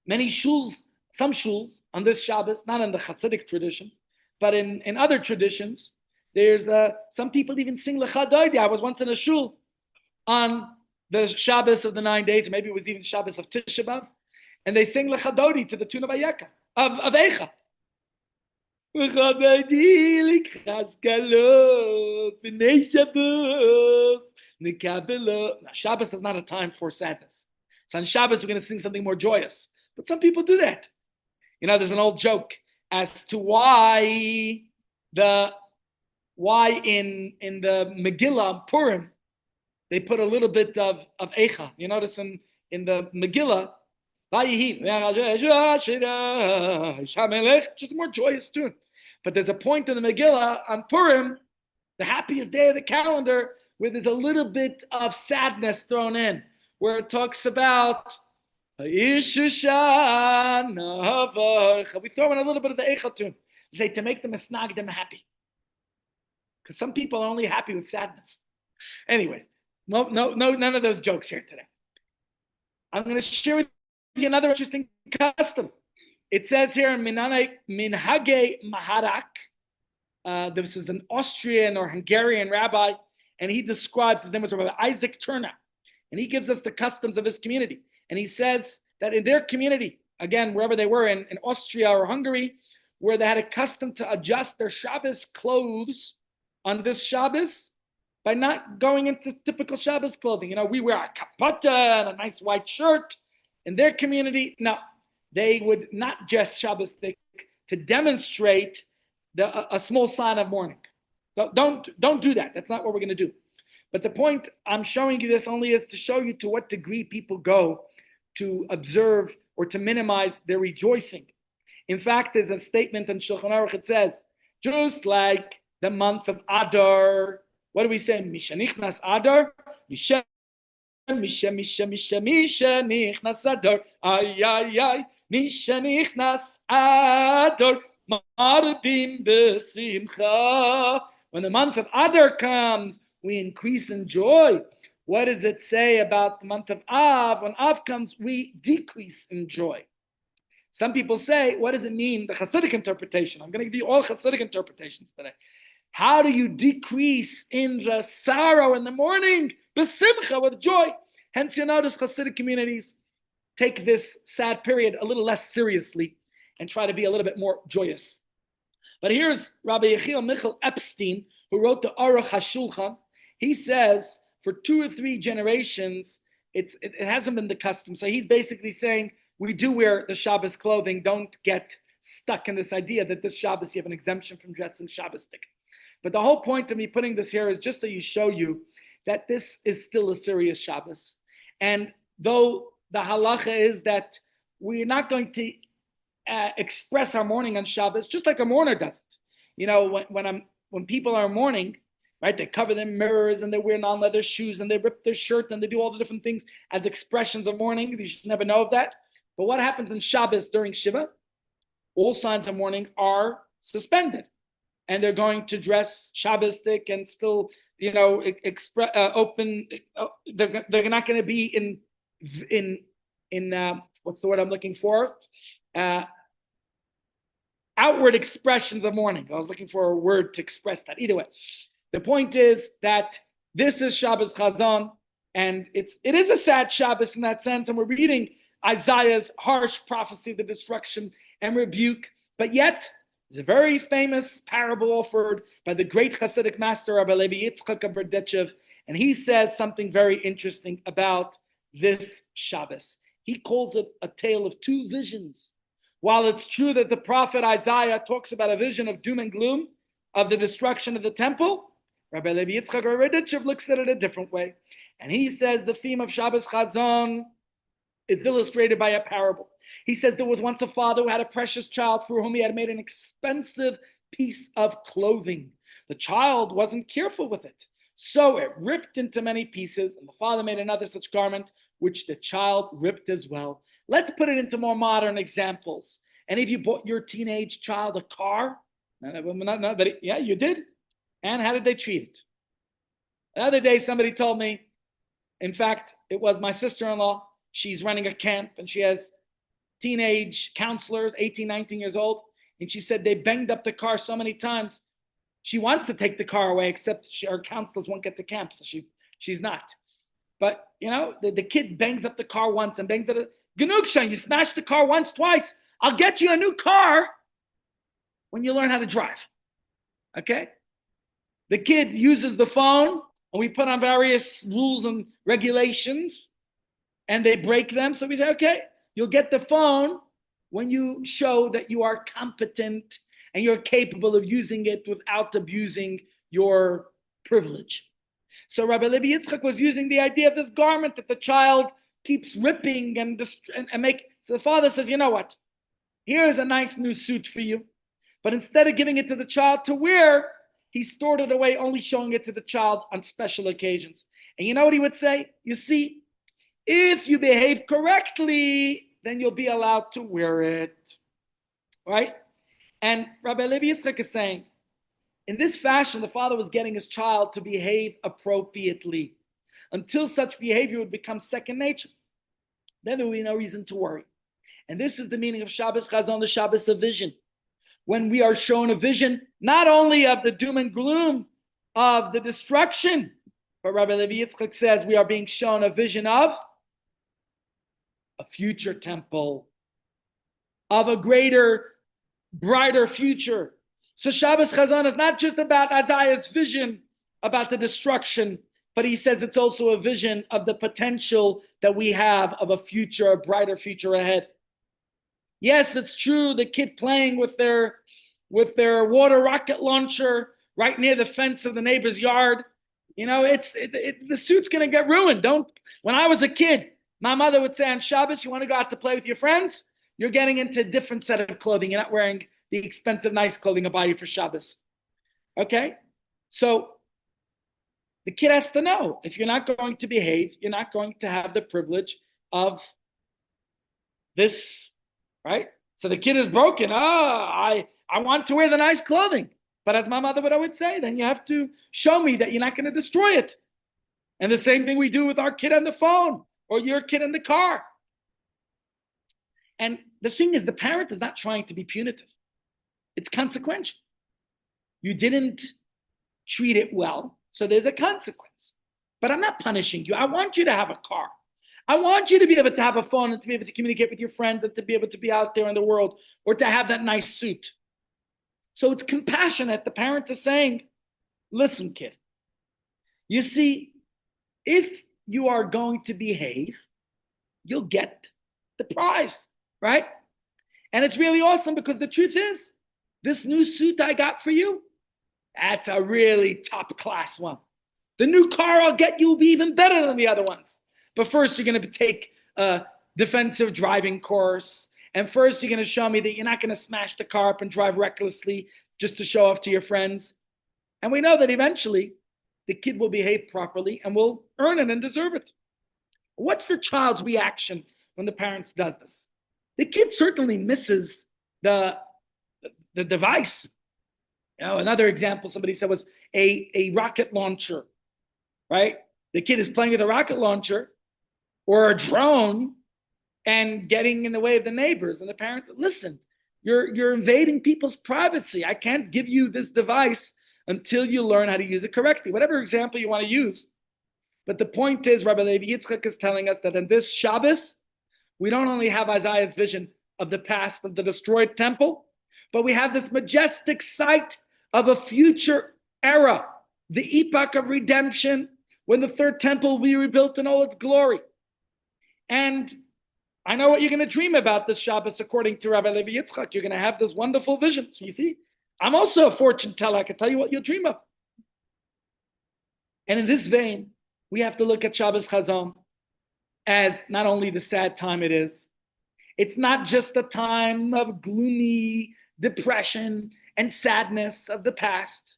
many shuls, some shuls on this Shabbos, not in the Hasidic tradition, but in other traditions, there's some people even sing Lecha Doidi. I was once in a shul on the Shabbos of the 9 days, or maybe it was even Shabbos of Tisha B'Av, and they sing Lechadodi to the tune of Ayeka, of Eicha. Now, Shabbos is not a time for sadness. So on Shabbos, we're going to sing something more joyous. But some people do that. You know, there's an old joke as to why in the Megillah Purim they put a little bit of Eicha. You notice in the Megillah, just a more joyous tune. But there's a point in the Megillah on Purim, the happiest day of the calendar, where there's a little bit of sadness thrown in, where it talks about we throw in a little bit of the Eicha tune, to make them them happy. Because some people are only happy with sadness. Anyways, no, none of those jokes here today. I'm going to share with you another interesting custom. It says here in Minhage Maharak, this is an Austrian or Hungarian rabbi, and he describes, his name was Rabbi Isaac Turner, and he gives us the customs of his community. And he says that in their community, again, wherever they were, in Austria or Hungary, where they had a custom to adjust their Shabbos clothes on this Shabbos by not going into typical Shabbos clothing. You know, we wear a kapata and a nice white shirt. In their community, no, they would not dress Shabbos to demonstrate a small sign of mourning. Don't do that. That's not what we're going to do. But the point I'm showing you this only is to show you to what degree people go to observe or to minimize their rejoicing. In fact, there's a statement in Shulchan Aruch. It says, just like the month of Adar, what do we say? Mishanichnas Adar, Misha nichnas Adar, ay, Misha nichnas Adar, marbim besimcha. When the month of Adar comes, we increase in joy. What does it say about the month of Av? When Av comes, we decrease in joy. Some people say, what does it mean? The Hasidic interpretation. I'm going to give you all Hasidic interpretations today. How do you decrease in the sorrow in the morning? Besimcha, with joy. Hence, you notice Hasidic communities take this sad period a little less seriously and try to be a little bit more joyous. But here's Rabbi Yechiel Michal Epstein, who wrote the Aruch HaShulchan. He says, for 2 or 3 generations, it hasn't been the custom. So he's basically saying, we do wear the Shabbos clothing. Don't get stuck in this idea that this Shabbos you have an exemption from dressing Shabbosdik. But the whole point of me putting this here is just so you show you that this is still a serious Shabbos. And though the halacha is that we're not going to express our mourning on Shabbos, just like a mourner does it. You know, when people are mourning, right, they cover their mirrors and they wear non-leather shoes and they rip their shirt and they do all the different things as expressions of mourning. You should never know of that. But what happens in Shabbos during Shiva? All signs of mourning are suspended. And they're going to dress Shabbosdik and still, you know, open. They're not going to be in what's the word I'm looking for? Outward expressions of mourning. I was looking for a word to express that. Either way, the point is that this is Shabbos Chazon, and it is a sad Shabbos in that sense, and we're reading Isaiah's harsh prophecy of the destruction and rebuke, but yet there's a very famous parable offered by the great Hasidic master Rabbi Levi Yitzchak of Berdichev, and he says something very interesting about this Shabbos. He calls it a tale of 2 visions. While it's true that the prophet Isaiah talks about a vision of doom and gloom, of the destruction of the temple, Rabbi Levi Yitzchak of Berdichev looks at it a different way. And he says the theme of Shabbos Chazon is illustrated by a parable. He says there was once a father who had a precious child for whom he had made an expensive piece of clothing. The child wasn't careful with it, so it ripped into many pieces, and the father made another such garment, which the child ripped as well. Let's put it into more modern examples. Any of you bought your teenage child a car? Yeah, you did. And how did they treat it? The other day, somebody told me, in fact, it was my sister-in-law. She's running a camp and she has teenage counselors, 18, 19 years old. And she said they banged up the car so many times. She wants to take the car away, except her counselors won't get to camp, so she's not. But, the kid bangs up the car once and bangs it. Genugshan, you smashed the car once, twice. I'll get you a new car when you learn how to drive. Okay? The kid uses the phone, and we put on various rules and regulations, and they break them. So we say, okay, you'll get the phone when you show that you are competent and you're capable of using it without abusing your privilege. So Rabbi Levi Yitzchak was using the idea of this garment that the child keeps ripping and make. So the father says, you know what? Here's a nice new suit for you. But instead of giving it to the child to wear, he stored it away, only showing it to the child on special occasions. And you know what he would say? You see, if you behave correctly, then you'll be allowed to wear it. Right? And Rabbi Levi Yitzchak is saying, in this fashion, the father was getting his child to behave appropriately until such behavior would become second nature. Then there would be no reason to worry. And this is the meaning of Shabbos Chazon, the Shabbos of vision. When we are shown a vision, not only of the doom and gloom of the destruction, but Rabbi Levi Yitzchak says we are being shown a vision of a future temple, of a greater, brighter future. So Shabbos Chazon is not just about Isaiah's vision about the destruction, but he says it's also a vision of the potential that we have of a future, a brighter future ahead. Yes, it's true, the kid playing with their water rocket launcher right near the fence of the neighbor's yard, the suit's going to get ruined. When I was a kid, my mother would say on Shabbos, you want to go out to play with your friends? You're getting into a different set of clothing. You're not wearing the expensive, nice clothing I buy you for Shabbos. Okay? So the kid has to know, if you're not going to behave, you're not going to have the privilege of this, right? So the kid is broken. I want to wear the nice clothing. But as my mother would always say, then you have to show me that you're not going to destroy it. And the same thing we do with our kid on the phone or your kid in the car. And the thing is, the parent is not trying to be punitive. It's consequential. You didn't treat it well, so there's a consequence. But I'm not punishing you. I want you to have a car. I want you to be able to have a phone and to be able to communicate with your friends and to be able to be out there in the world or to have that nice suit. So it's compassionate. The parent is saying, listen, kid, you see, if you are going to behave, you'll get the prize, right? And it's really awesome because the truth is, this new suit I got for you, that's a really top class one. The new car I'll get you will be even better than the other ones. But first, you're going to take a defensive driving course. And first, you're going to show me that you're not going to smash the car up and drive recklessly just to show off to your friends. And we know that eventually, the kid will behave properly and will earn it and deserve it. What's the child's reaction when the parents does this? The kid certainly misses the device. Another example somebody said was a rocket launcher, right? The kid is playing with a rocket launcher or a drone and getting in the way of the neighbors. And the parent, listen, you're invading people's privacy. I can't give you this device until you learn how to use it correctly. Whatever example you want to use. But the point is, Rabbi Levi Yitzchak is telling us that in this Shabbos, we don't only have Isaiah's vision of the past of the destroyed temple, but we have this majestic sight of a future era, the epoch of redemption, when the third temple will be rebuilt in all its glory. And I know what you're going to dream about this Shabbos, according to Rabbi Levi Yitzchak. You're going to have this wonderful vision. So you see, I'm also a fortune teller. I can tell you what you'll dream of. And in this vein, we have to look at Shabbos Chazon as not only the sad time it is, it's not just a time of gloomy depression and sadness of the past,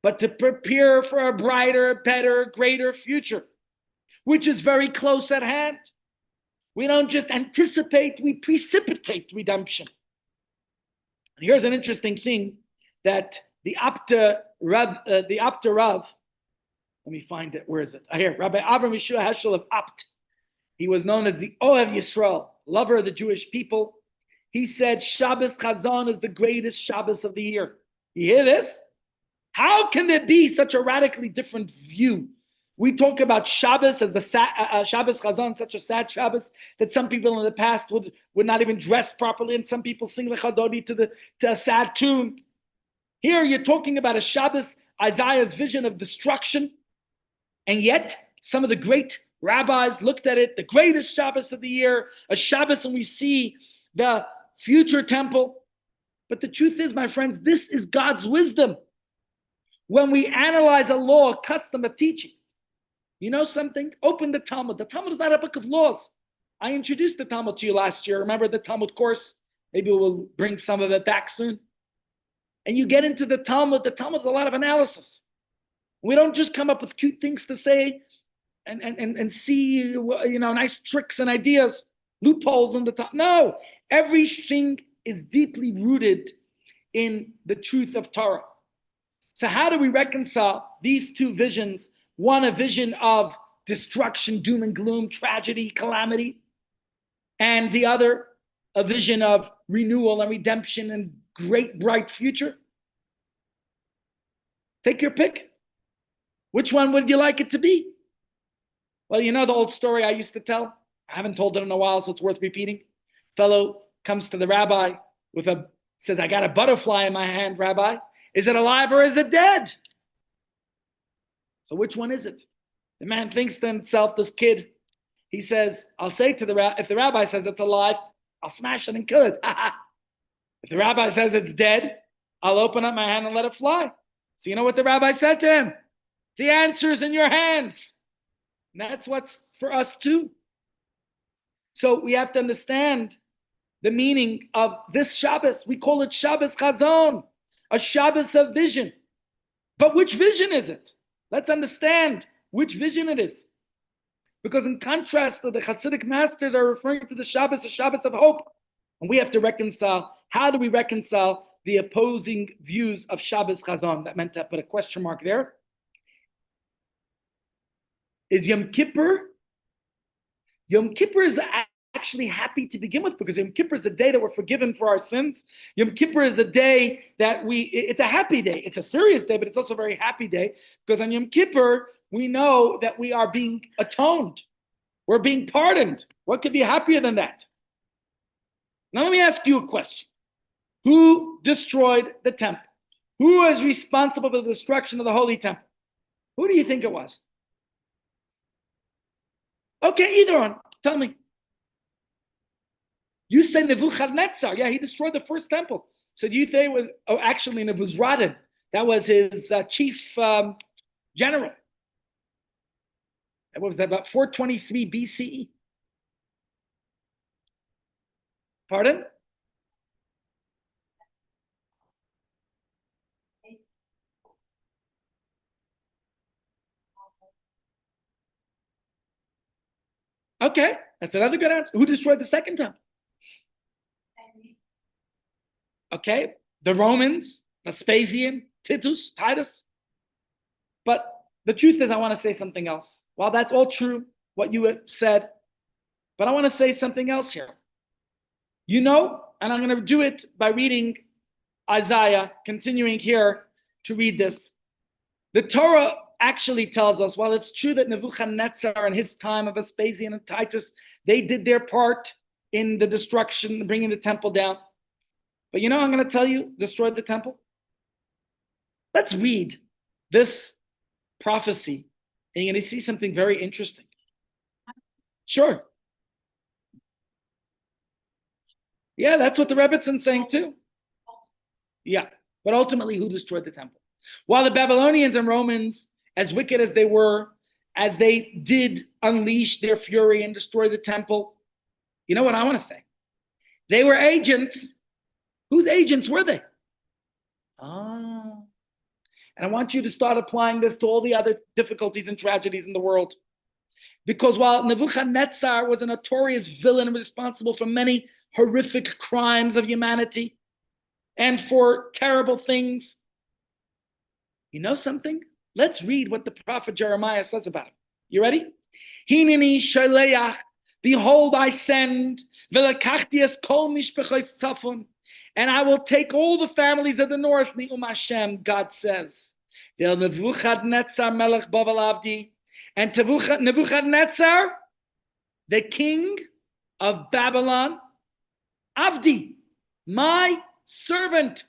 but to prepare for a brighter, better, greater future, which is very close at hand. We don't just anticipate, we precipitate redemption. And here's an interesting thing that the Apta Rav, let me find it, where is it? Here, Rabbi Avram Yeshua Heschel of Apt. He was known as the Ohev Yisrael, lover of the Jewish people. He said Shabbos Chazon is the greatest Shabbos of the year. You hear this? How can there be such a radically different view We talk about Shabbos as the Shabbos Chazon, such a sad Shabbos that some people in the past would not even dress properly, and some people sing Lechadodi to a sad tune. Here you're talking about a Shabbos, Isaiah's vision of destruction, and yet some of the great rabbis looked at it, the greatest Shabbos of the year, a Shabbos, and we see the future temple. But the truth is, my friends, this is God's wisdom. When we analyze a law, a custom, a teaching, you know something? Open the Talmud. The Talmud is not a book of laws. I introduced the Talmud to you last year. Remember the Talmud course? Maybe we'll bring some of it back soon. And you get into the Talmud. The Talmud is a lot of analysis. We don't just come up with cute things to say and see, nice tricks and ideas, loopholes in the Talmud. No, everything is deeply rooted in the truth of Torah. So how do we reconcile these two visions? One, a vision of destruction, doom and gloom, tragedy, calamity. And the other, a vision of renewal and redemption and great, bright future. Take your pick. Which one would you like it to be? Well, you know the old story I used to tell? I haven't told it in a while, so it's worth repeating. Fellow comes to the rabbi says, I got a butterfly in my hand, Rabbi. Is it alive or is it dead? So which one is it? The man thinks to himself, this kid, he says, I'll say to the rabbi, if the rabbi says it's alive, I'll smash it and kill it. If the rabbi says it's dead, I'll open up my hand and let it fly. So you know what the rabbi said to him? The answer's in your hands. And that's what's for us too. So we have to understand the meaning of this Shabbos. We call it Shabbos Chazon, a Shabbos of vision. But which vision is it? Let's understand which vision it is. Because in contrast to the Hasidic masters are referring to the Shabbos, a Shabbos of hope. And we have to reconcile. How do we reconcile the opposing views of Shabbos Chazon? That meant to put a question mark there. Is Yom Kippur? Yom Kippur is actually happy to begin with, because Yom Kippur is a day that we're forgiven for our sins. Yom Kippur is a day that it's a happy day. It's a serious day, but it's also a very happy day, because on Yom Kippur, we know that we are being atoned. We're being pardoned. What could be happier than that? Now let me ask you a question. Who destroyed the temple? Who was responsible for the destruction of the Holy Temple? Who do you think it was? Okay, either one. Tell me. You say Nebuchadnezzar. Yeah, he destroyed the first temple. So do you think it was, actually Nebuzaradan. That was his chief general. That was about 423 BCE. Pardon? Okay, that's another good answer. Who destroyed the second temple? Okay, the Romans, Vespasian, Titus. But the truth is, I want to say something else. While that's all true, what you said, but I want to say something else here. You know, and I'm going to do it by reading Isaiah, continuing here to read this. The Torah actually tells us, while it's true that Nebuchadnezzar and his time of Vespasian and Titus, they did their part in the destruction, bringing the temple down. But you know, I'm going to tell you, destroyed the temple. Let's read this prophecy, and you're going to see something very interesting. Sure. Yeah, that's what the Rebbetzin saying too. Yeah, but ultimately, who destroyed the temple? While the Babylonians and Romans, as wicked as they were, as they did unleash their fury and destroy the temple, you know what I want to say? They were agents. Whose agents were they? And I want you to start applying this to all the other difficulties and tragedies in the world. Because while Nebuchadnezzar was a notorious villain responsible for many horrific crimes of humanity and for terrible things, you know something? Let's read what the prophet Jeremiah says about him. You ready? Hineni shaleach, behold, I send, velakachti es kol mishpachos tzafon, and I will take all the families of the north, Ni'um Hashem, God says. Vel Nebuchadnezzar melech Bavel Avdi, And Nebuchadnezzar, the king of Babylon, Avdi, my servant,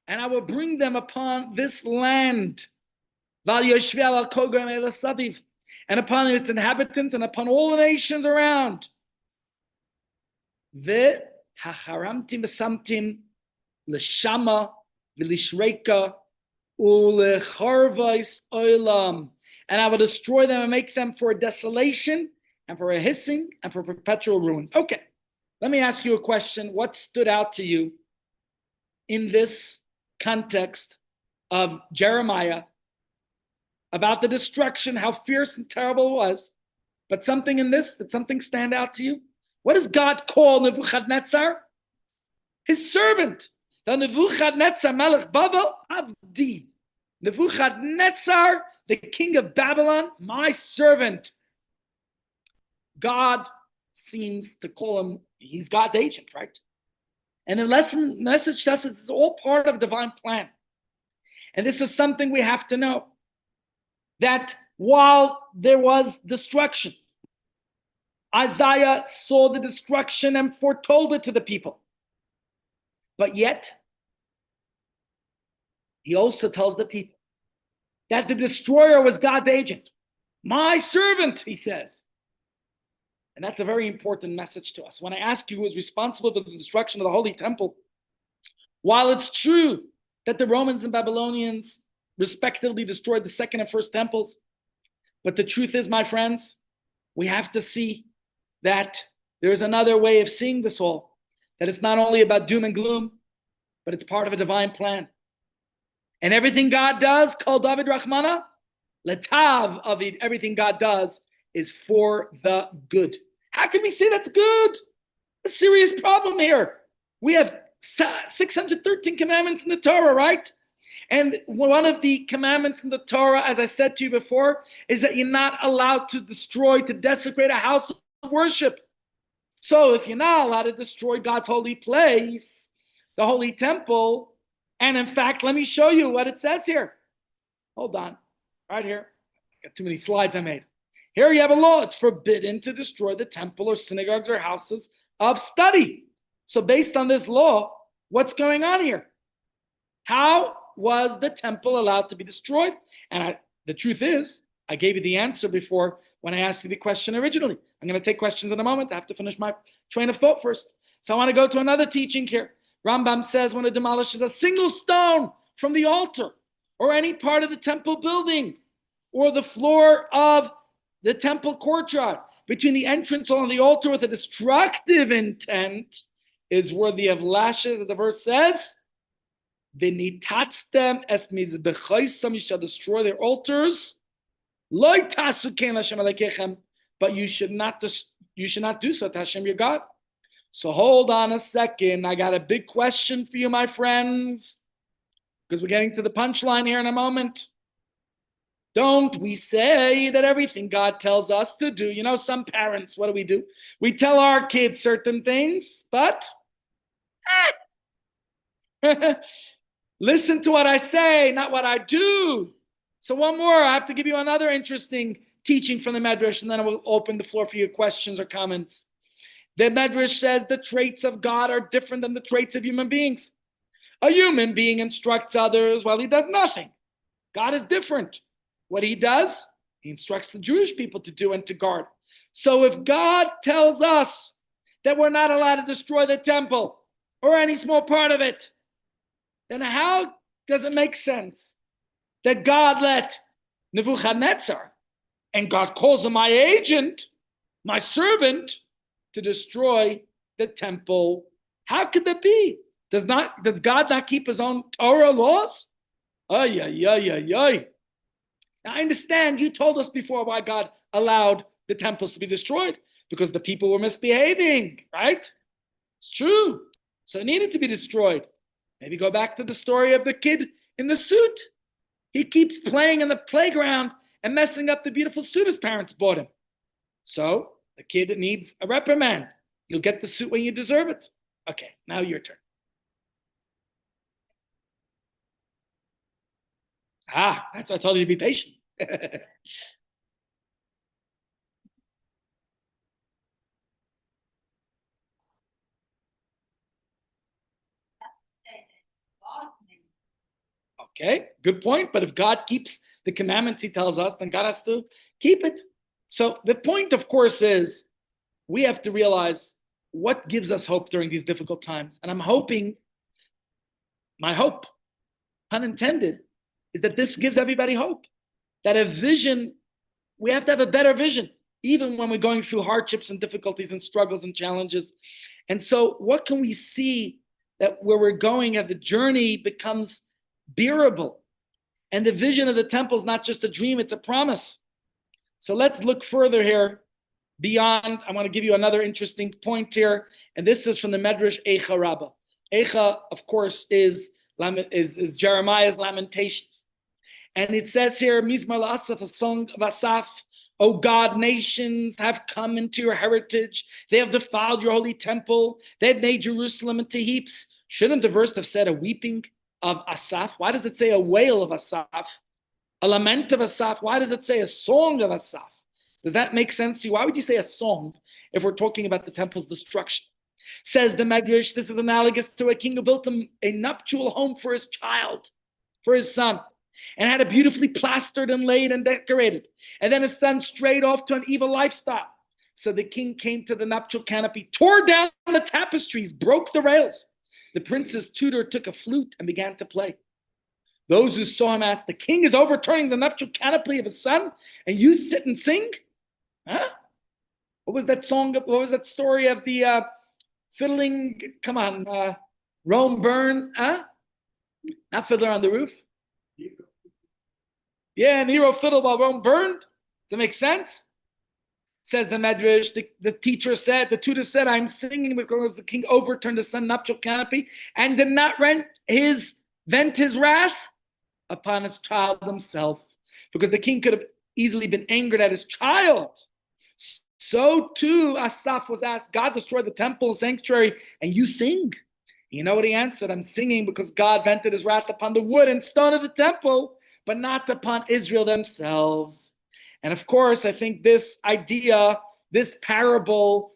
and I will bring them upon this land, and upon its inhabitants, and upon all the nations around. V'hacharamtim v'samtim l'shama v'lishreka u'lecharvais olam, and I will destroy them and make them for a desolation and for a hissing and for perpetual ruins. Okay, let me ask you a question. What stood out to you in this context of Jeremiah about the destruction, how fierce and terrible it was? But something in this, did something stand out to you? What does God call Nebuchadnezzar? His servant. The Nebuchadnezzar Melech Bavel Avdi. Nebuchadnezzar, the king of Babylon, my servant. God seems to call him, he's God's agent, right? And the message to us is it's all part of a divine plan. And this is something we have to know. That while there was destruction, Isaiah saw the destruction and foretold it to the people. But yet, he also tells the people that the destroyer was God's agent. My servant, he says. And that's a very important message to us. When I ask you who is responsible for the destruction of the Holy Temple, while it's true that the Romans and Babylonians respectively destroyed the second and first temples, but the truth is, my friends, we have to see that there is another way of seeing this all, that it's not only about doom and gloom, but it's part of a divine plan. And everything God does, called David Rahmana, Letav Avid, everything God does is for the good. How can we say that's good? A serious problem here. We have 613 commandments in the Torah, right? And one of the commandments in the Torah, as I said to you before, is that you're not allowed to destroy, to desecrate a house of worship. So if you're not allowed to destroy God's holy place, the holy temple, and in fact, let me show you what it says here. Hold on, right here. I got too many slides I made. Here you have a law. It's forbidden to destroy the temple or synagogues or houses of study. So based on this law, what's going on here? How was the temple allowed to be destroyed? And the truth is, I gave you the answer before when I asked you the question originally. I'm going to take questions in a moment. I have to finish my train of thought first. So I want to go to another teaching here. Rambam says when it demolishes a single stone from the altar or any part of the temple building or the floor of the temple courtyard between the entrance hall and the altar with a destructive intent is worthy of lashes, as the verse says. V'nitatztem es mizbechoisam, you shall destroy their altars. Lo tasu ken Hashem Elokeichem, but you should not do so to Hashem your God. So hold on a second. I got a big question for you, my friends, because we're getting to the punchline here in a moment. Don't we say that everything God tells us to do? You know, some parents, what do? We tell our kids certain things, but listen to what I say, not what I do. So one more, I have to give you another interesting teaching from the Medrash, and then I will open the floor for your questions or comments. The Medrash says the traits of God are different than the traits of human beings. A human being instructs others while he does nothing. God is different. What he does, he instructs the Jewish people to do and to guard. So if God tells us that we're not allowed to destroy the temple or any small part of it, then how does it make sense that God let Nebuchadnezzar, and God calls him my agent, my servant, to destroy the temple? How could that be? Does God not keep his own Torah laws? Ay, ay, ay, ay, ay. Now, I understand you told us before why God allowed the temples to be destroyed, because the people were misbehaving, right? It's true. So it needed to be destroyed. Maybe go back to the story of the kid in the suit. He keeps playing in the playground and messing up the beautiful suit his parents bought him. So the kid needs a reprimand. You'll get the suit when you deserve it. Okay, now your turn. That's why I told you to be patient. Okay, good point. But if God keeps the commandments he tells us, then God has to keep it. So the point, of course, is we have to realize what gives us hope during these difficult times. And I'm hoping, my hope, pun intended, is that this gives everybody hope. That a vision, we have to have a better vision, even when we're going through hardships and difficulties and struggles and challenges. And so what can we see that where we're going, that the journey becomes bearable? And the vision of the temple is not just a dream, it's a promise. So let's look further here beyond. I want to give you another interesting point here. And this is from the Medrash Eicha Rabbah. Eicha, of course, is Jeremiah's Lamentations. And it says here, Mizmar L'Asaf, a song of Asaph, O God, nations have come into your heritage. They have defiled your holy temple. They have made Jerusalem into heaps. Shouldn't the verse have said a weeping of Asaph? Why does it say a wail of Asaph? A lament of Asaph? Why does it say a song of Asaph? Does that make sense to you? Why would you say a song if we're talking about the temple's destruction? Says the Medrash, this is analogous to a king who built a nuptial home for his child, for his son, and had it beautifully plastered and laid and decorated. And then his son strayed off to an evil lifestyle. So the king came to the nuptial canopy, tore down the tapestries, broke the rails. The prince's tutor took a flute and began to play. Those who saw him asked, the king is overturning the nuptial canopy of his son, and you sit and sing? Huh? What was that song? What was that story of the fiddling? Come on, Rome burn? Huh? Not Fiddler on the Roof. Yeah, Nero fiddled while Rome burned. Does it make sense? Says the Medrash, the tutor said, I'm singing because the king overturned the son nuptial canopy and did not vent his wrath upon his child himself. Because the king could have easily been angered at his child. So too, Asaph was asked, God destroyed the temple and sanctuary, and you sing. You know what he answered? I'm singing because God vented his wrath upon the wood and stone of the temple, but not upon Israel themselves. And of course, I think this idea, this parable,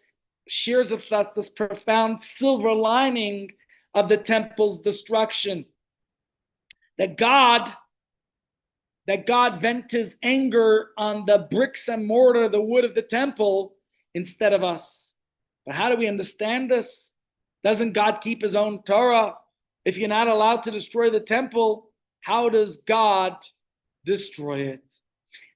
shares with us this profound silver lining of the temple's destruction. That God vent his anger on the bricks and mortar, the wood of the temple, instead of us. But how do we understand this? Doesn't God keep his own Torah? If you're not allowed to destroy the temple, how does God destroy it?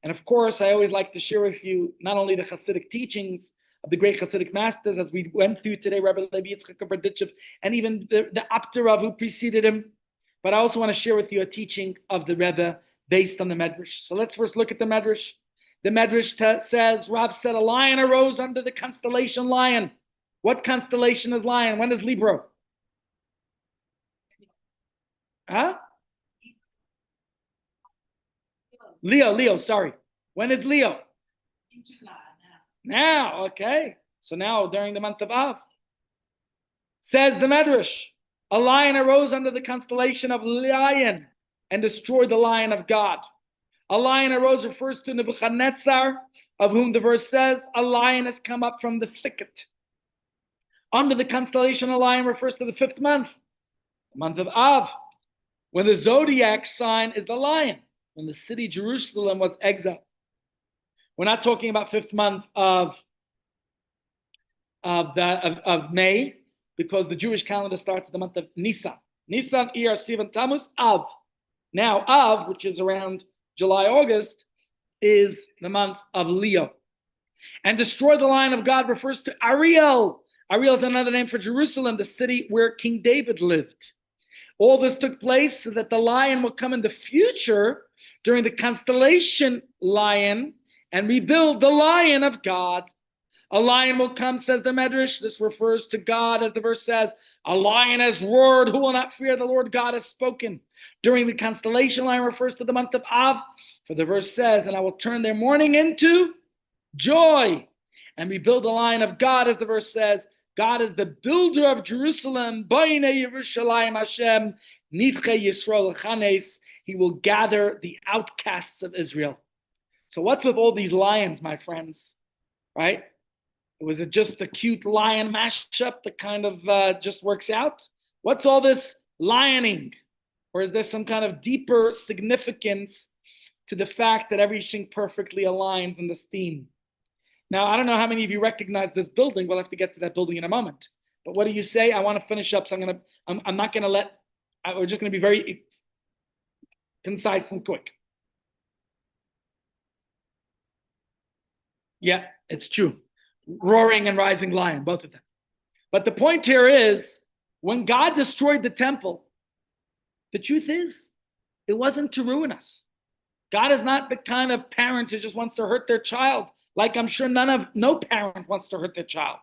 And of course, I always like to share with you not only the Hasidic teachings of the great Hasidic masters, as we went through today, Rabbi Levi Yitzchak Berditchev, and even the Apter who preceded him, but I also want to share with you a teaching of the Rebbe based on the Medrash. So let's first look at the Medrash. The Medrash says, Rav said, a lion arose under the constellation Lion. What constellation is Lion? When is Libra? Huh? Leo, sorry. When is Leo? In July Now, okay. So now during the month of Av. Says the Medrash, a lion arose under the constellation of Lion and destroyed the lion of God. A lion arose refers to Nebuchadnezzar, of whom the verse says, a lion has come up from the thicket. Under the constellation of Lion refers to the 5th month, the month of Av, when the zodiac sign is the lion, when the city Jerusalem was exiled. We're not talking about 5th month of May, because the Jewish calendar starts the month of Nisan. Nisan, Iyar, Sivan, Tammuz, Av. Now, Av, which is around July, August, is the month of Leo. And destroy the lion of God refers to Ariel. Ariel is another name for Jerusalem, the city where King David lived. All this took place so that the lion will come in the future during the constellation Lion and rebuild the lion of God. A lion will come, says the Medrash. This refers to God, as the verse says, a lion has roared, who will not fear? The Lord God has spoken. During the constellation Lion refers to the month of Av, for the verse says, and I will turn their mourning into joy and rebuild the lion of God, as the verse says, God is the builder of Jerusalem, Bayne Yerushalayim Hashem, Nidche Yisrael Chanes, he will gather the outcasts of Israel. So what's with all these lions, my friends? Right? Was it just a cute lion mashup that kind of just works out? What's all this lioning? Or is there some kind of deeper significance to the fact that everything perfectly aligns in this theme? Now, I don't know how many of you recognize this building. We'll have to get to that building in a moment. But what do you say? I want to finish up, so I'm not going to let, we're just going to be very concise and quick. Yeah, it's true. Roaring and rising lion, both of them. But the point here is, when God destroyed the temple, the truth is, it wasn't to ruin us. God is not the kind of parent who just wants to hurt their child, like I'm sure no parent wants to hurt their child.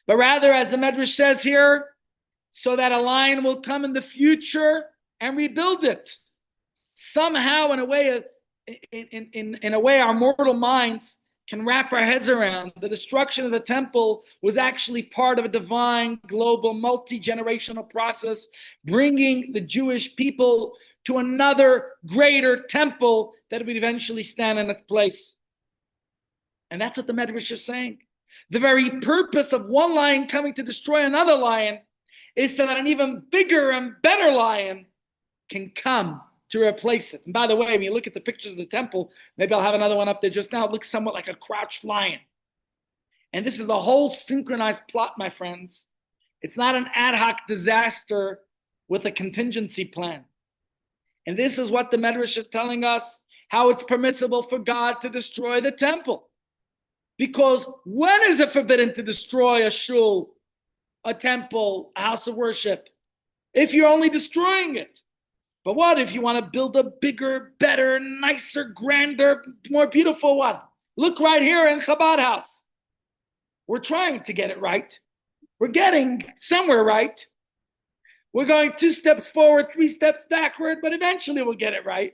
But rather, as the Medrash says here, so that a lion will come in the future and rebuild it. Somehow, in a way, in a way, our mortal minds can wrap our heads around. The destruction of the temple was actually part of a divine, global, multi-generational process, bringing the Jewish people to another greater temple that would eventually stand in its place. And that's what the Medrash is saying. The very purpose of one lion coming to destroy another lion is so that an even bigger and better lion can come to replace it. And by the way, when you look at the pictures of the temple, maybe I'll have another one up there just now, it looks somewhat like a crouched lion. And this is a whole synchronized plot, my friends. It's not an ad hoc disaster with a contingency plan. And this is what the Medrash is telling us, how it's permissible for God to destroy the temple. Because when is it forbidden to destroy a shul, a temple, a house of worship? If you're only destroying it. But what if you want to build a bigger, better, nicer, grander, more beautiful one? Look right here in Chabad House. We're trying to get it right. We're getting somewhere right. We're going 2 steps forward, 3 steps backward, but eventually we'll get it right.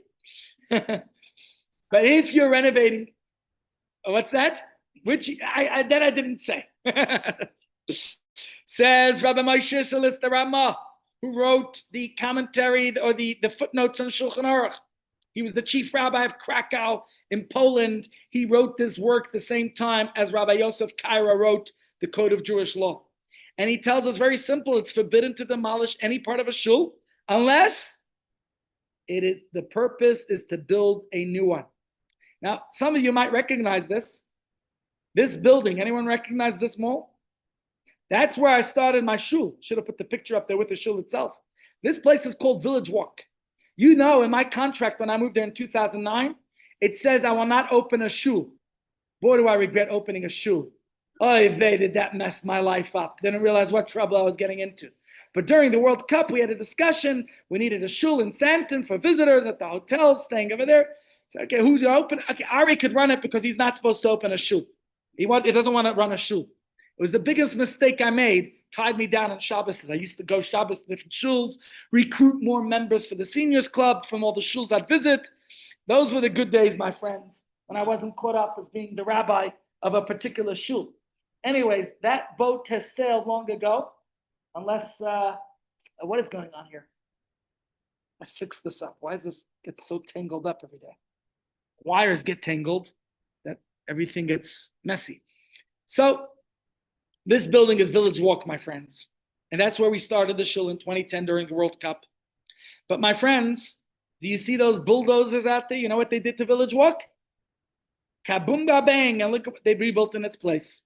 But if you're renovating, what's that? Which I didn't say. Says Rabbi Moshe Salis the Ramah, who wrote the commentary or the footnotes on Shulchan Aruch. He was the chief rabbi of Krakow in Poland. He wrote this work the same time as Rabbi Yosef Kaira wrote the Code of Jewish Law. And he tells us very simple, it's forbidden to demolish any part of a shul unless the purpose is to build a new one. Now, some of you might recognize this. This building, anyone recognize this mall? That's where I started my shul. Should have put the picture up there with the shul itself. This place is called Village Walk. You know, in my contract when I moved there in 2009, it says I will not open a shul. Boy, do I regret opening a shul. Oy vey, did that mess my life up. Didn't realize what trouble I was getting into. But during the World Cup, we had a discussion. We needed a shul in Santon for visitors at the hotel, staying over there. So, okay, who's going to open? Okay, Ari could run it because he's not supposed to open a shul. He doesn't want to run a shul. It was the biggest mistake I made, tied me down on Shabbos. I used to go Shabbos to different shuls, recruit more members for the seniors club from all the shuls I'd visit. Those were the good days, my friends, when I wasn't caught up as being the rabbi of a particular shul. Anyways, that boat has sailed long ago, unless, what is going on here? I fixed this up. Why does this get so tangled up every day? Wires get tangled, that everything gets messy. So, this building is Village Walk, my friends. And that's where we started the shul in 2010 during the World Cup. But my friends, do you see those bulldozers out there? You know what they did to Village Walk? Kaboom, bang, and look at what they rebuilt in its place.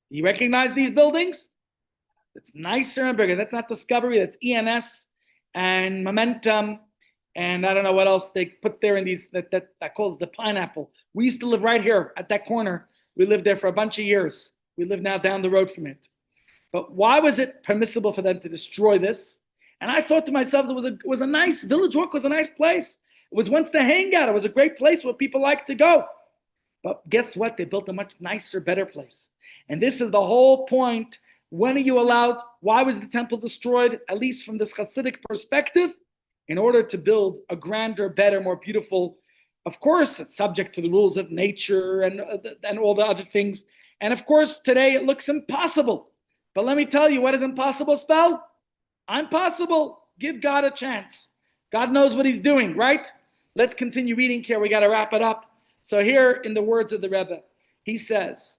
You recognize these buildings? It's nicer and bigger. That's not Discovery, that's ENS and Momentum. And I don't know what else they put there in these, that I call it the Pineapple. We used to live right here at that corner. We lived there for a bunch of years. We live now down the road from it. But why was it permissible for them to destroy this? And I thought to myself, it was a nice, Village Walk was a nice place. It was once the hangout. It was a great place where people like to go. But guess what? They built a much nicer, better place. And this is the whole point. When are you allowed? Why was the temple destroyed? At least from this Hasidic perspective, in order to build a grander, better, more beautiful. Of course, it's subject to the rules of nature and all the other things. And of course, today it looks impossible. But let me tell you, what does impossible spell? Impossible. Give God a chance. God knows what he's doing, right? Let's continue reading here. We got to wrap it up. So here in the words of the Rebbe, he says,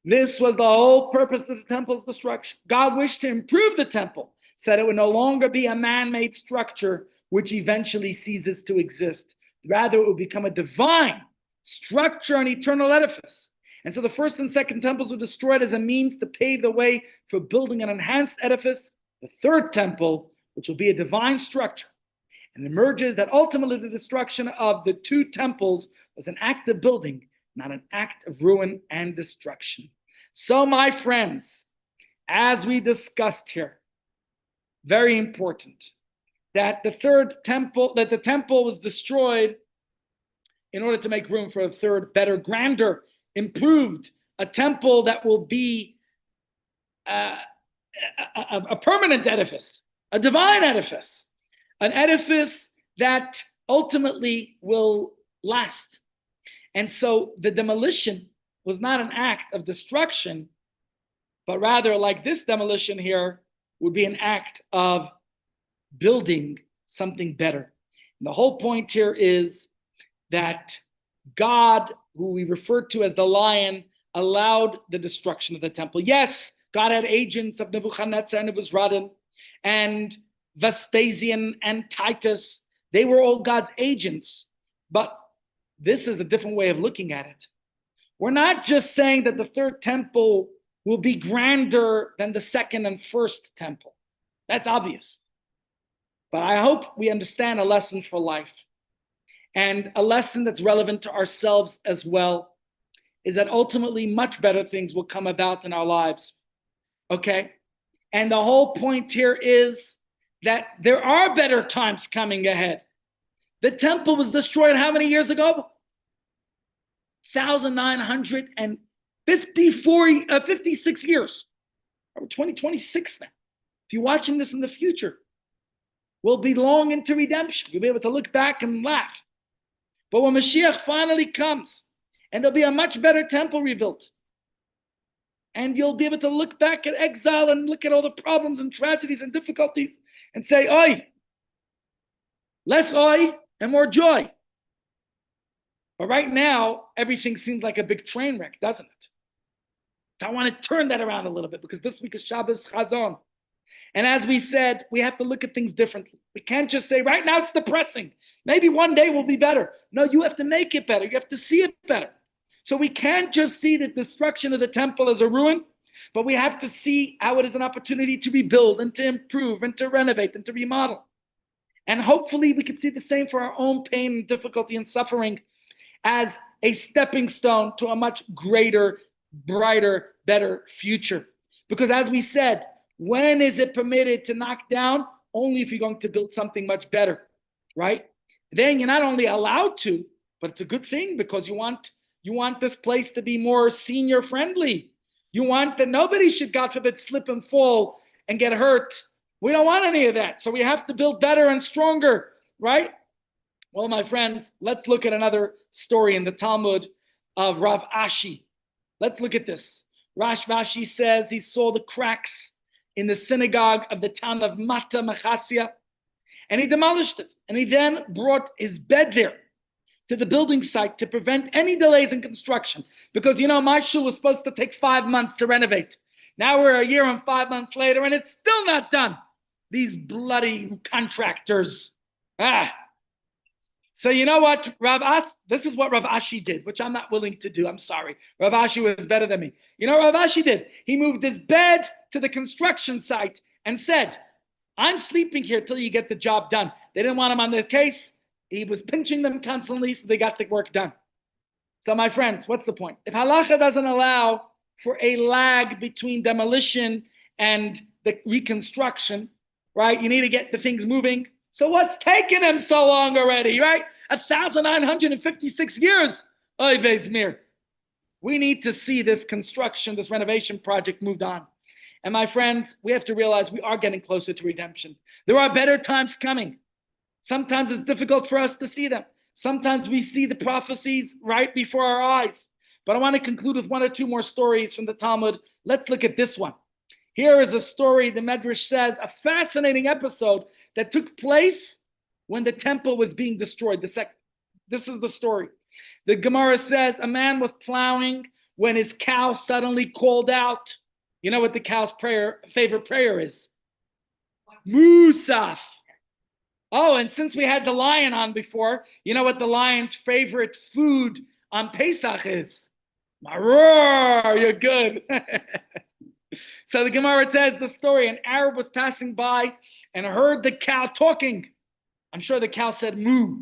this was the whole purpose of the temple's destruction. God wished to improve the temple, said it would no longer be a man-made structure which eventually ceases to exist. Rather, it would become a divine structure and eternal edifice. And so the first and second temples were destroyed as a means to pave the way for building an enhanced edifice, the third temple, which will be a divine structure. And it emerges that ultimately the destruction of the two temples was an act of building, not an act of ruin and destruction. So, my friends, as we discussed here, very important, that the temple was destroyed in order to make room for a third, better, grander, improved, a temple that will be a permanent edifice, a divine edifice, an edifice that ultimately will last. And so the demolition was not an act of destruction, but rather, like this demolition here, would be an act of building something better. And the whole point here is that God, who we refer to as the lion, allowed the destruction of the temple. Yes, God had agents of Nebuchadnezzar and Nebuzaradan and Vespasian and Titus. They were all God's agents. But this is a different way of looking at it. We're not just saying that the third temple will be grander than the second and first temple. That's obvious. But I hope we understand a lesson for life. And a lesson that's relevant to ourselves as well is that ultimately much better things will come about in our lives. Okay? And the whole point here is that there are better times coming ahead. The temple was destroyed how many years ago? 56 years. Or 2026 now. If you're watching this in the future, we'll be long into redemption. You'll be able to look back and laugh. But when Mashiach finally comes, and there'll be a much better temple rebuilt, and you'll be able to look back at exile and look at all the problems and tragedies and difficulties and say, oi, less oi and more joy. But right now, everything seems like a big train wreck, doesn't it? I want to turn that around a little bit because this week is Shabbos Chazon. And as we said, we have to look at things differently. We can't just say, right now it's depressing. Maybe one day will be better. No, you have to make it better. You have to see it better. So we can't just see the destruction of the temple as a ruin, but we have to see how it is an opportunity to rebuild and to improve and to renovate and to remodel. And hopefully we can see the same for our own pain and difficulty and suffering as a stepping stone to a much greater, brighter, better future. Because as we said, when is it permitted to knock down? Only if you're going to build something much better, right? Then you're not only allowed to, but it's a good thing because you want this place to be more senior friendly. You want that nobody should, God forbid, slip and fall and get hurt. We don't want any of that. So we have to build better and stronger, right? Well, my friends, let's look at another story in the Talmud of Rav Ashi. Let's look at this. Rav Ashi says he saw the cracks in the synagogue of the town of Mata Machasia, and he demolished it. And he then brought his bed there to the building site to prevent any delays in construction. Because, my shul was supposed to take 5 months to renovate. Now we're a year and 5 months later, and it's still not done. These bloody contractors. So you know what, this is what Rav Ashi did, which I'm not willing to do. I'm sorry. Rav Ashi was better than me. You know what Rav Ashi did? He moved his bed to the construction site and said, I'm sleeping here till you get the job done. They didn't want him on the case. He was pinching them constantly, so they got the work done. So my friends, what's the point? If halacha doesn't allow for a lag between demolition and the reconstruction, right? You need to get the things moving. So what's taking him so long already, right? 1,956 years. Oy Vezmir. We need to see this construction, this renovation project moved on. And my friends, we have to realize we are getting closer to redemption. There are better times coming. Sometimes it's difficult for us to see them. Sometimes we see the prophecies right before our eyes. But I want to conclude with one or two more stories from the Talmud. Let's look at this one. Here is a story, the Medrash says, a fascinating episode that took place when the temple was being destroyed. This is the story. The Gemara says a man was plowing when his cow suddenly called out. You know what the cow's favorite prayer is? Musaf. Oh, and since we had the lion on before, you know what the lion's favorite food on Pesach is? Maror, you're good. So the Gemara tells the story. An Arab was passing by and heard the cow talking. I'm sure the cow said moo.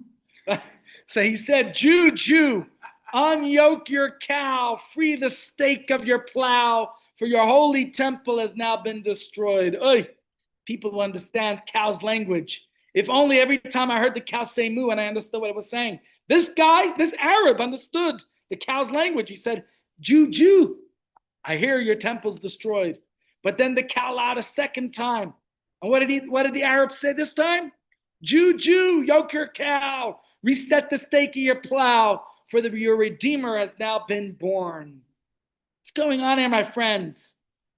So he said, Jew, Jew, unyoke your cow, free the stake of your plow, for your holy temple has now been destroyed. Oy. People who understand cow's language. If only every time I heard the cow say moo and I understood what it was saying. This guy, this Arab, understood the cow's language. He said, Jew, Jew, I hear your temple's destroyed. But then the cow loud a second time. And what did the Arab say this time? Jew, Jew, yoke your cow, reset the stake of your plow, for your Redeemer has now been born. What's going on here, my friends?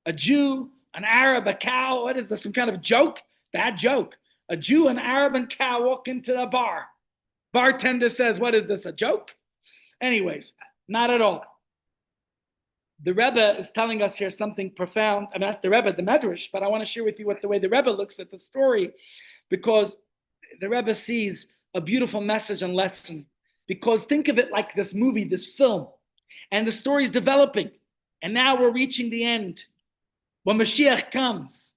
A Jew, an Arab, a cow. What is this? Some kind of joke? Bad joke. A Jew, an Arab, and cow walk into the bar. Bartender says, what is this, a joke? Anyways, not at all. The Rebbe is telling us here something profound. I'm not the Rebbe, the Medrash, but I want to share with you the way the Rebbe looks at the story, because the Rebbe sees a beautiful message and lesson. Because think of it like this movie, this film, and the story is developing. And now we're reaching the end. When Mashiach comes,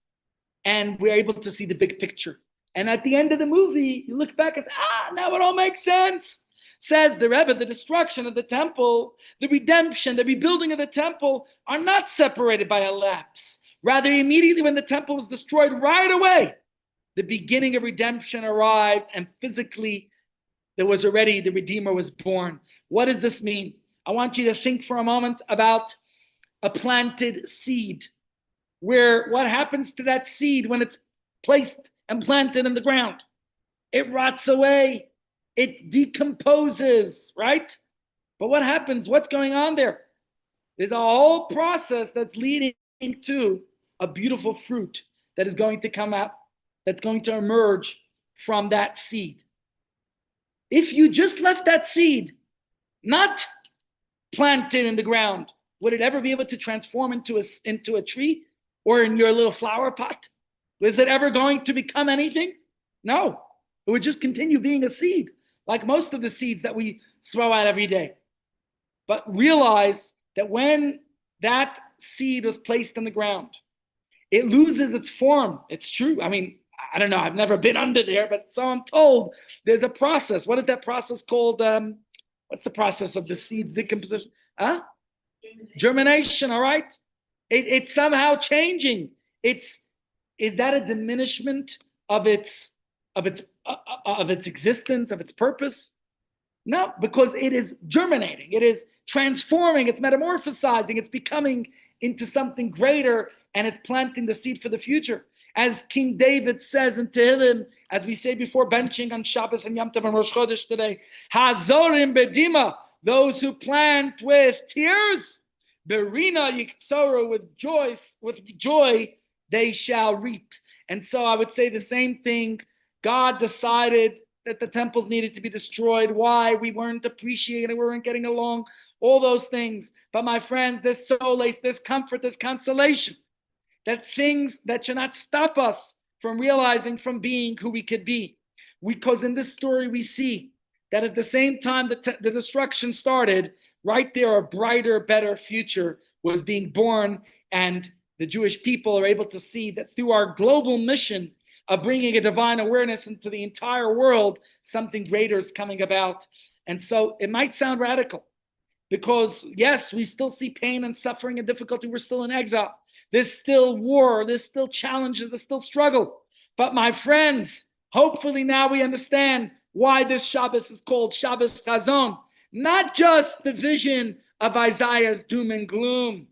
and we're able to see the big picture. And at the end of the movie, you look back and say, now it all makes sense. Says the Rebbe, the destruction of the temple, the redemption, the rebuilding of the temple are not separated by a lapse. Rather, immediately when the temple was destroyed, right away, the beginning of redemption arrived, and physically there was already, the Redeemer was born. What does this mean? I want you to think for a moment about a planted seed, where what happens to that seed when it's placed and planted in the ground? It rots away. It decomposes, right? But what happens? What's going on there? There's a whole process that's leading to a beautiful fruit that is going to come out, that's going to emerge from that seed. If you just left that seed not planted in the ground, would it ever be able to transform into a tree or in your little flower pot? Is it ever going to become anything? No. It would just continue being a seed, like most of the seeds that we throw out every day. But realize that when that seed was placed in the ground, it loses its form. It's true. I mean, I don't know. I've never been under there, but so I'm told there's a process. What is that process called? What's the process of the seed decomposition? Germination. All right. It's somehow changing. Is that a diminishment of its existence, of its purpose? No, because it is germinating. It is transforming. It's metamorphosizing. It's becoming into something greater, and it's planting the seed for the future. As King David says in Tehillim, as we say before benching on Shabbos and Yom Tov and Rosh Chodesh today, Hazorim bedima, those who plant with tears, berina yiktsoru, with joy, they shall reap. And so I would say the same thing. God decided that the temples needed to be destroyed. Why? We weren't appreciating, we weren't getting along, all those things. But my friends, there's solace, there's comfort, there's consolation. That things that should not stop us from realizing, from being who we could be. Because in this story we see that at the same time the destruction started, right there a brighter, better future was being born. And the Jewish people are able to see that through our global mission of bringing a divine awareness into the entire world, something greater is coming about. And so it might sound radical because, yes, we still see pain and suffering and difficulty. We're still in exile. There's still war. There's still challenges. There's still struggle. But my friends, hopefully now we understand why this Shabbos is called Shabbos Chazon. Not just the vision of Isaiah's doom and gloom.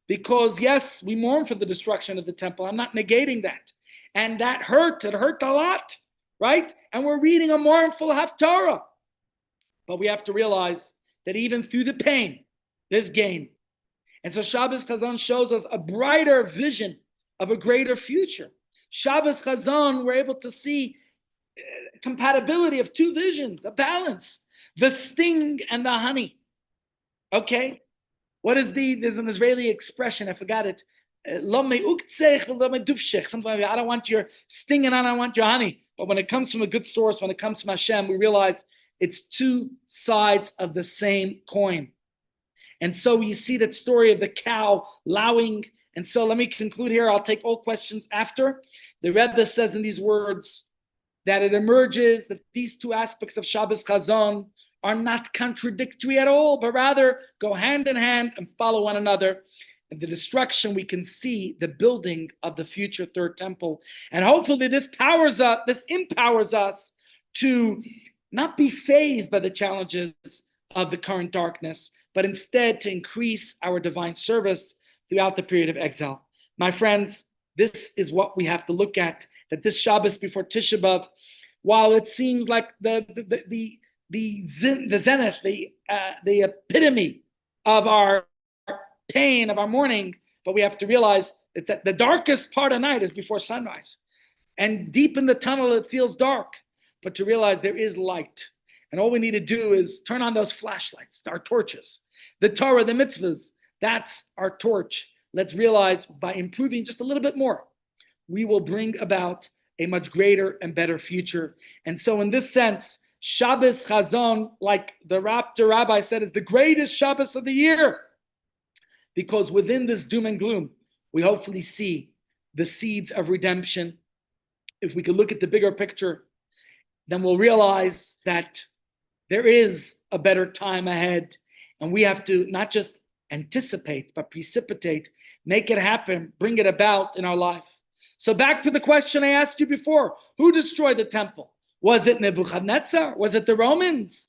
Because, yes, we mourn for the destruction of the temple. I'm not negating that. And that hurt. It hurt a lot, right? And we're reading a mournful Haftarah. But we have to realize that even through the pain, there's gain. And so Shabbos Chazon shows us a brighter vision of a greater future. Shabbos Chazon, we're able to see compatibility of two visions, a balance, the sting and the honey. Okay? There's an Israeli expression, I forgot it. Something like, I don't want your sting and I don't want your honey. But when it comes from a good source, when it comes from Hashem, we realize it's two sides of the same coin. And so you see that story of the cow lowing. And so let me conclude here. I'll take all questions after. The Rebbe says in these words that it emerges that these two aspects of Shabbos Chazon are not contradictory at all, but rather go hand in hand and follow one another. In the destruction, we can see the building of the future third temple. And hopefully this empowers us to not be fazed by the challenges of the current darkness, but instead to increase our divine service throughout the period of exile. My friends, this is what we have to look at, that this Shabbos before Tisha B'Av, while it seems like the zenith, the epitome of our pain, of our mourning, but we have to realize it's that the darkest part of night is before sunrise. And deep in the tunnel, it feels dark, but to realize there is light. And all we need to do is turn on those flashlights, our torches, the Torah, the mitzvahs. That's our torch. Let's realize by improving just a little bit more, we will bring about a much greater and better future. And so in this sense, Shabbos Chazon, like the rabbi said, is the greatest Shabbos of the year. Because within this doom and gloom, we hopefully see the seeds of redemption. If we could look at the bigger picture, then we'll realize that there is a better time ahead. And we have to not just anticipate, but precipitate, make it happen, bring it about in our life. So back to the question I asked you before. Who destroyed the temple? Was it Nebuchadnezzar? Was it the Romans?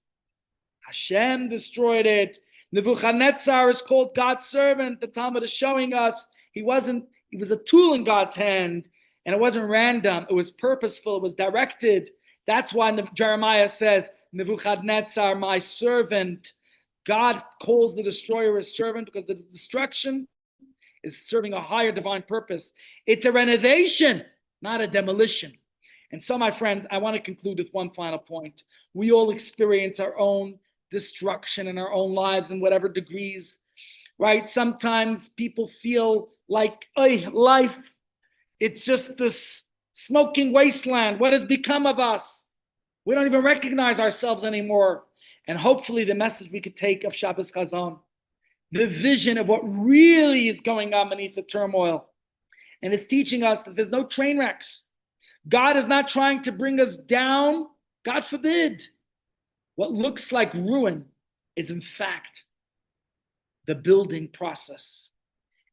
Hashem destroyed it. Nebuchadnezzar is called God's servant. The Talmud is showing us he was a tool in God's hand, and it wasn't random. It was purposeful. It was directed. That's why Jeremiah says, Nebuchadnezzar, my servant. God calls the destroyer his servant because the destruction is serving a higher divine purpose. It's a renovation, not a demolition. And so, my friends, I want to conclude with one final point. We all experience our own destruction in our own lives in whatever degrees, right? Sometimes people feel like, life, it's just this smoking wasteland. What has become of us? We don't even recognize ourselves anymore. And hopefully the message we could take of Shabbos Chazon, the vision of what really is going on beneath the turmoil. And it's teaching us that there's no train wrecks. God is not trying to bring us down. God forbid. What looks like ruin is in fact the building process.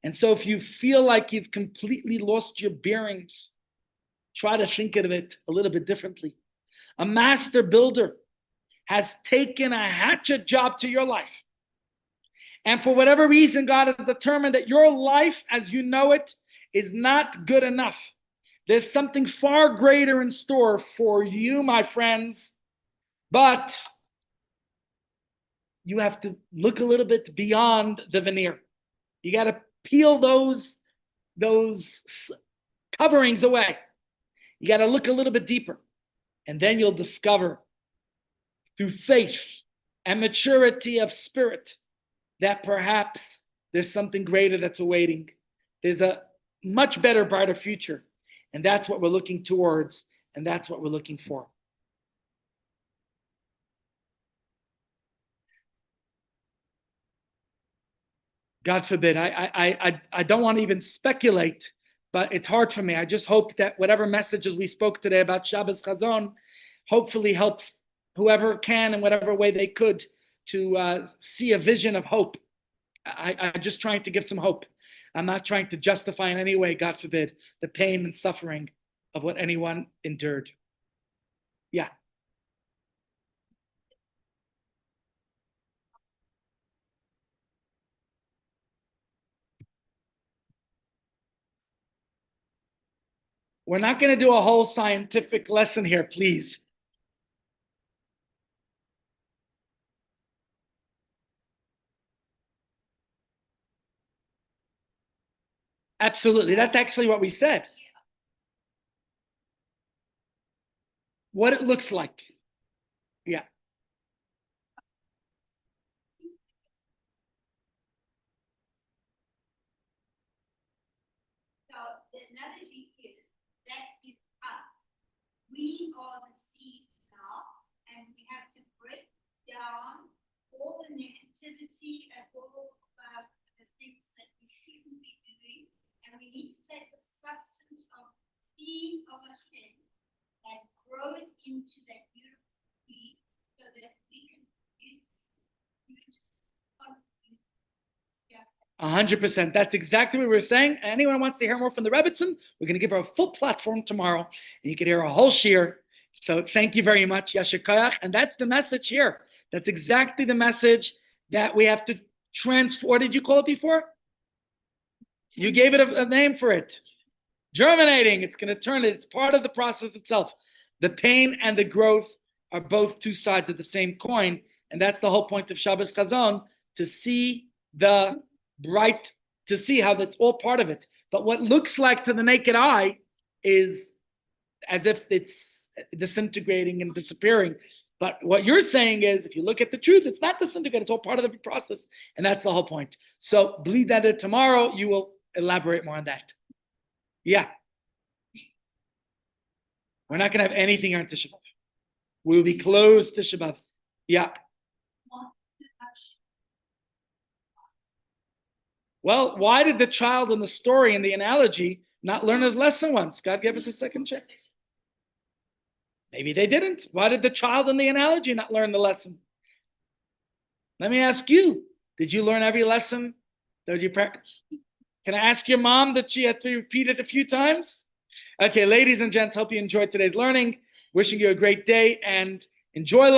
And so if you feel like you've completely lost your bearings, try to think of it a little bit differently. A master builder has taken a hatchet job to your life. And for whatever reason, God has determined that your life as you know it is not good enough. There's something far greater in store for you, my friends. But you have to look a little bit beyond the veneer. You got to peel those coverings away. You got to look a little bit deeper. And then you'll discover through faith and maturity of spirit that perhaps there's something greater that's awaiting. There's a much better, brighter future. And that's what we're looking towards. And that's what we're looking for. God forbid, I don't want to even speculate, but it's hard for me. I just hope that whatever messages we spoke today about Shabbos Chazon hopefully helps whoever can in whatever way they could to see a vision of hope. I'm just trying to give some hope. I'm not trying to justify in any way, God forbid, the pain and suffering of what anyone endured. Yeah. We're not going to do a whole scientific lesson here, please. Absolutely. That's actually what we said. What it looks like. Yeah. So the analogy is that is us. We are the seed now, and we have to break down all the negativity and all the things that we shouldn't be doing, and we need to take the substance of seed of Hashem and grow it into that beautiful seed so that we can use it. 100%. That's exactly what we were saying. Anyone who wants to hear more from the Rebbitzin, we're going to give her a full platform tomorrow, and you can hear a whole shiur. So thank you very much, Yasher Koyach. And that's the message here. That's exactly the message that we have to transfer. What did you call it before? You gave it a name for it. Germinating. It's going to turn it. It's part of the process itself. The pain and the growth are both two sides of the same coin. And that's the whole point of Shabbos Chazon, to see the bright, to see how that's all part of it. But what looks like to the naked eye is as if it's disintegrating and disappearing. But what you're saying is, if you look at the truth, it's not disintegrating, it's all part of the process. And that's the whole point. So bleed that in tomorrow, you will elaborate more on that. Yeah. We're not going to have anything on Tisha B'Av. We will be closed to Tisha B'Av. Yeah. Well, why did the child in the story, in the analogy, not learn his lesson once? God gave us a second chance. Maybe they didn't. Why did the child in the analogy not learn the lesson? Let me ask you, did you learn every lesson? Can I ask your mom that she had to repeat it a few times? Okay, ladies and gents, hope you enjoyed today's learning. Wishing you a great day and enjoy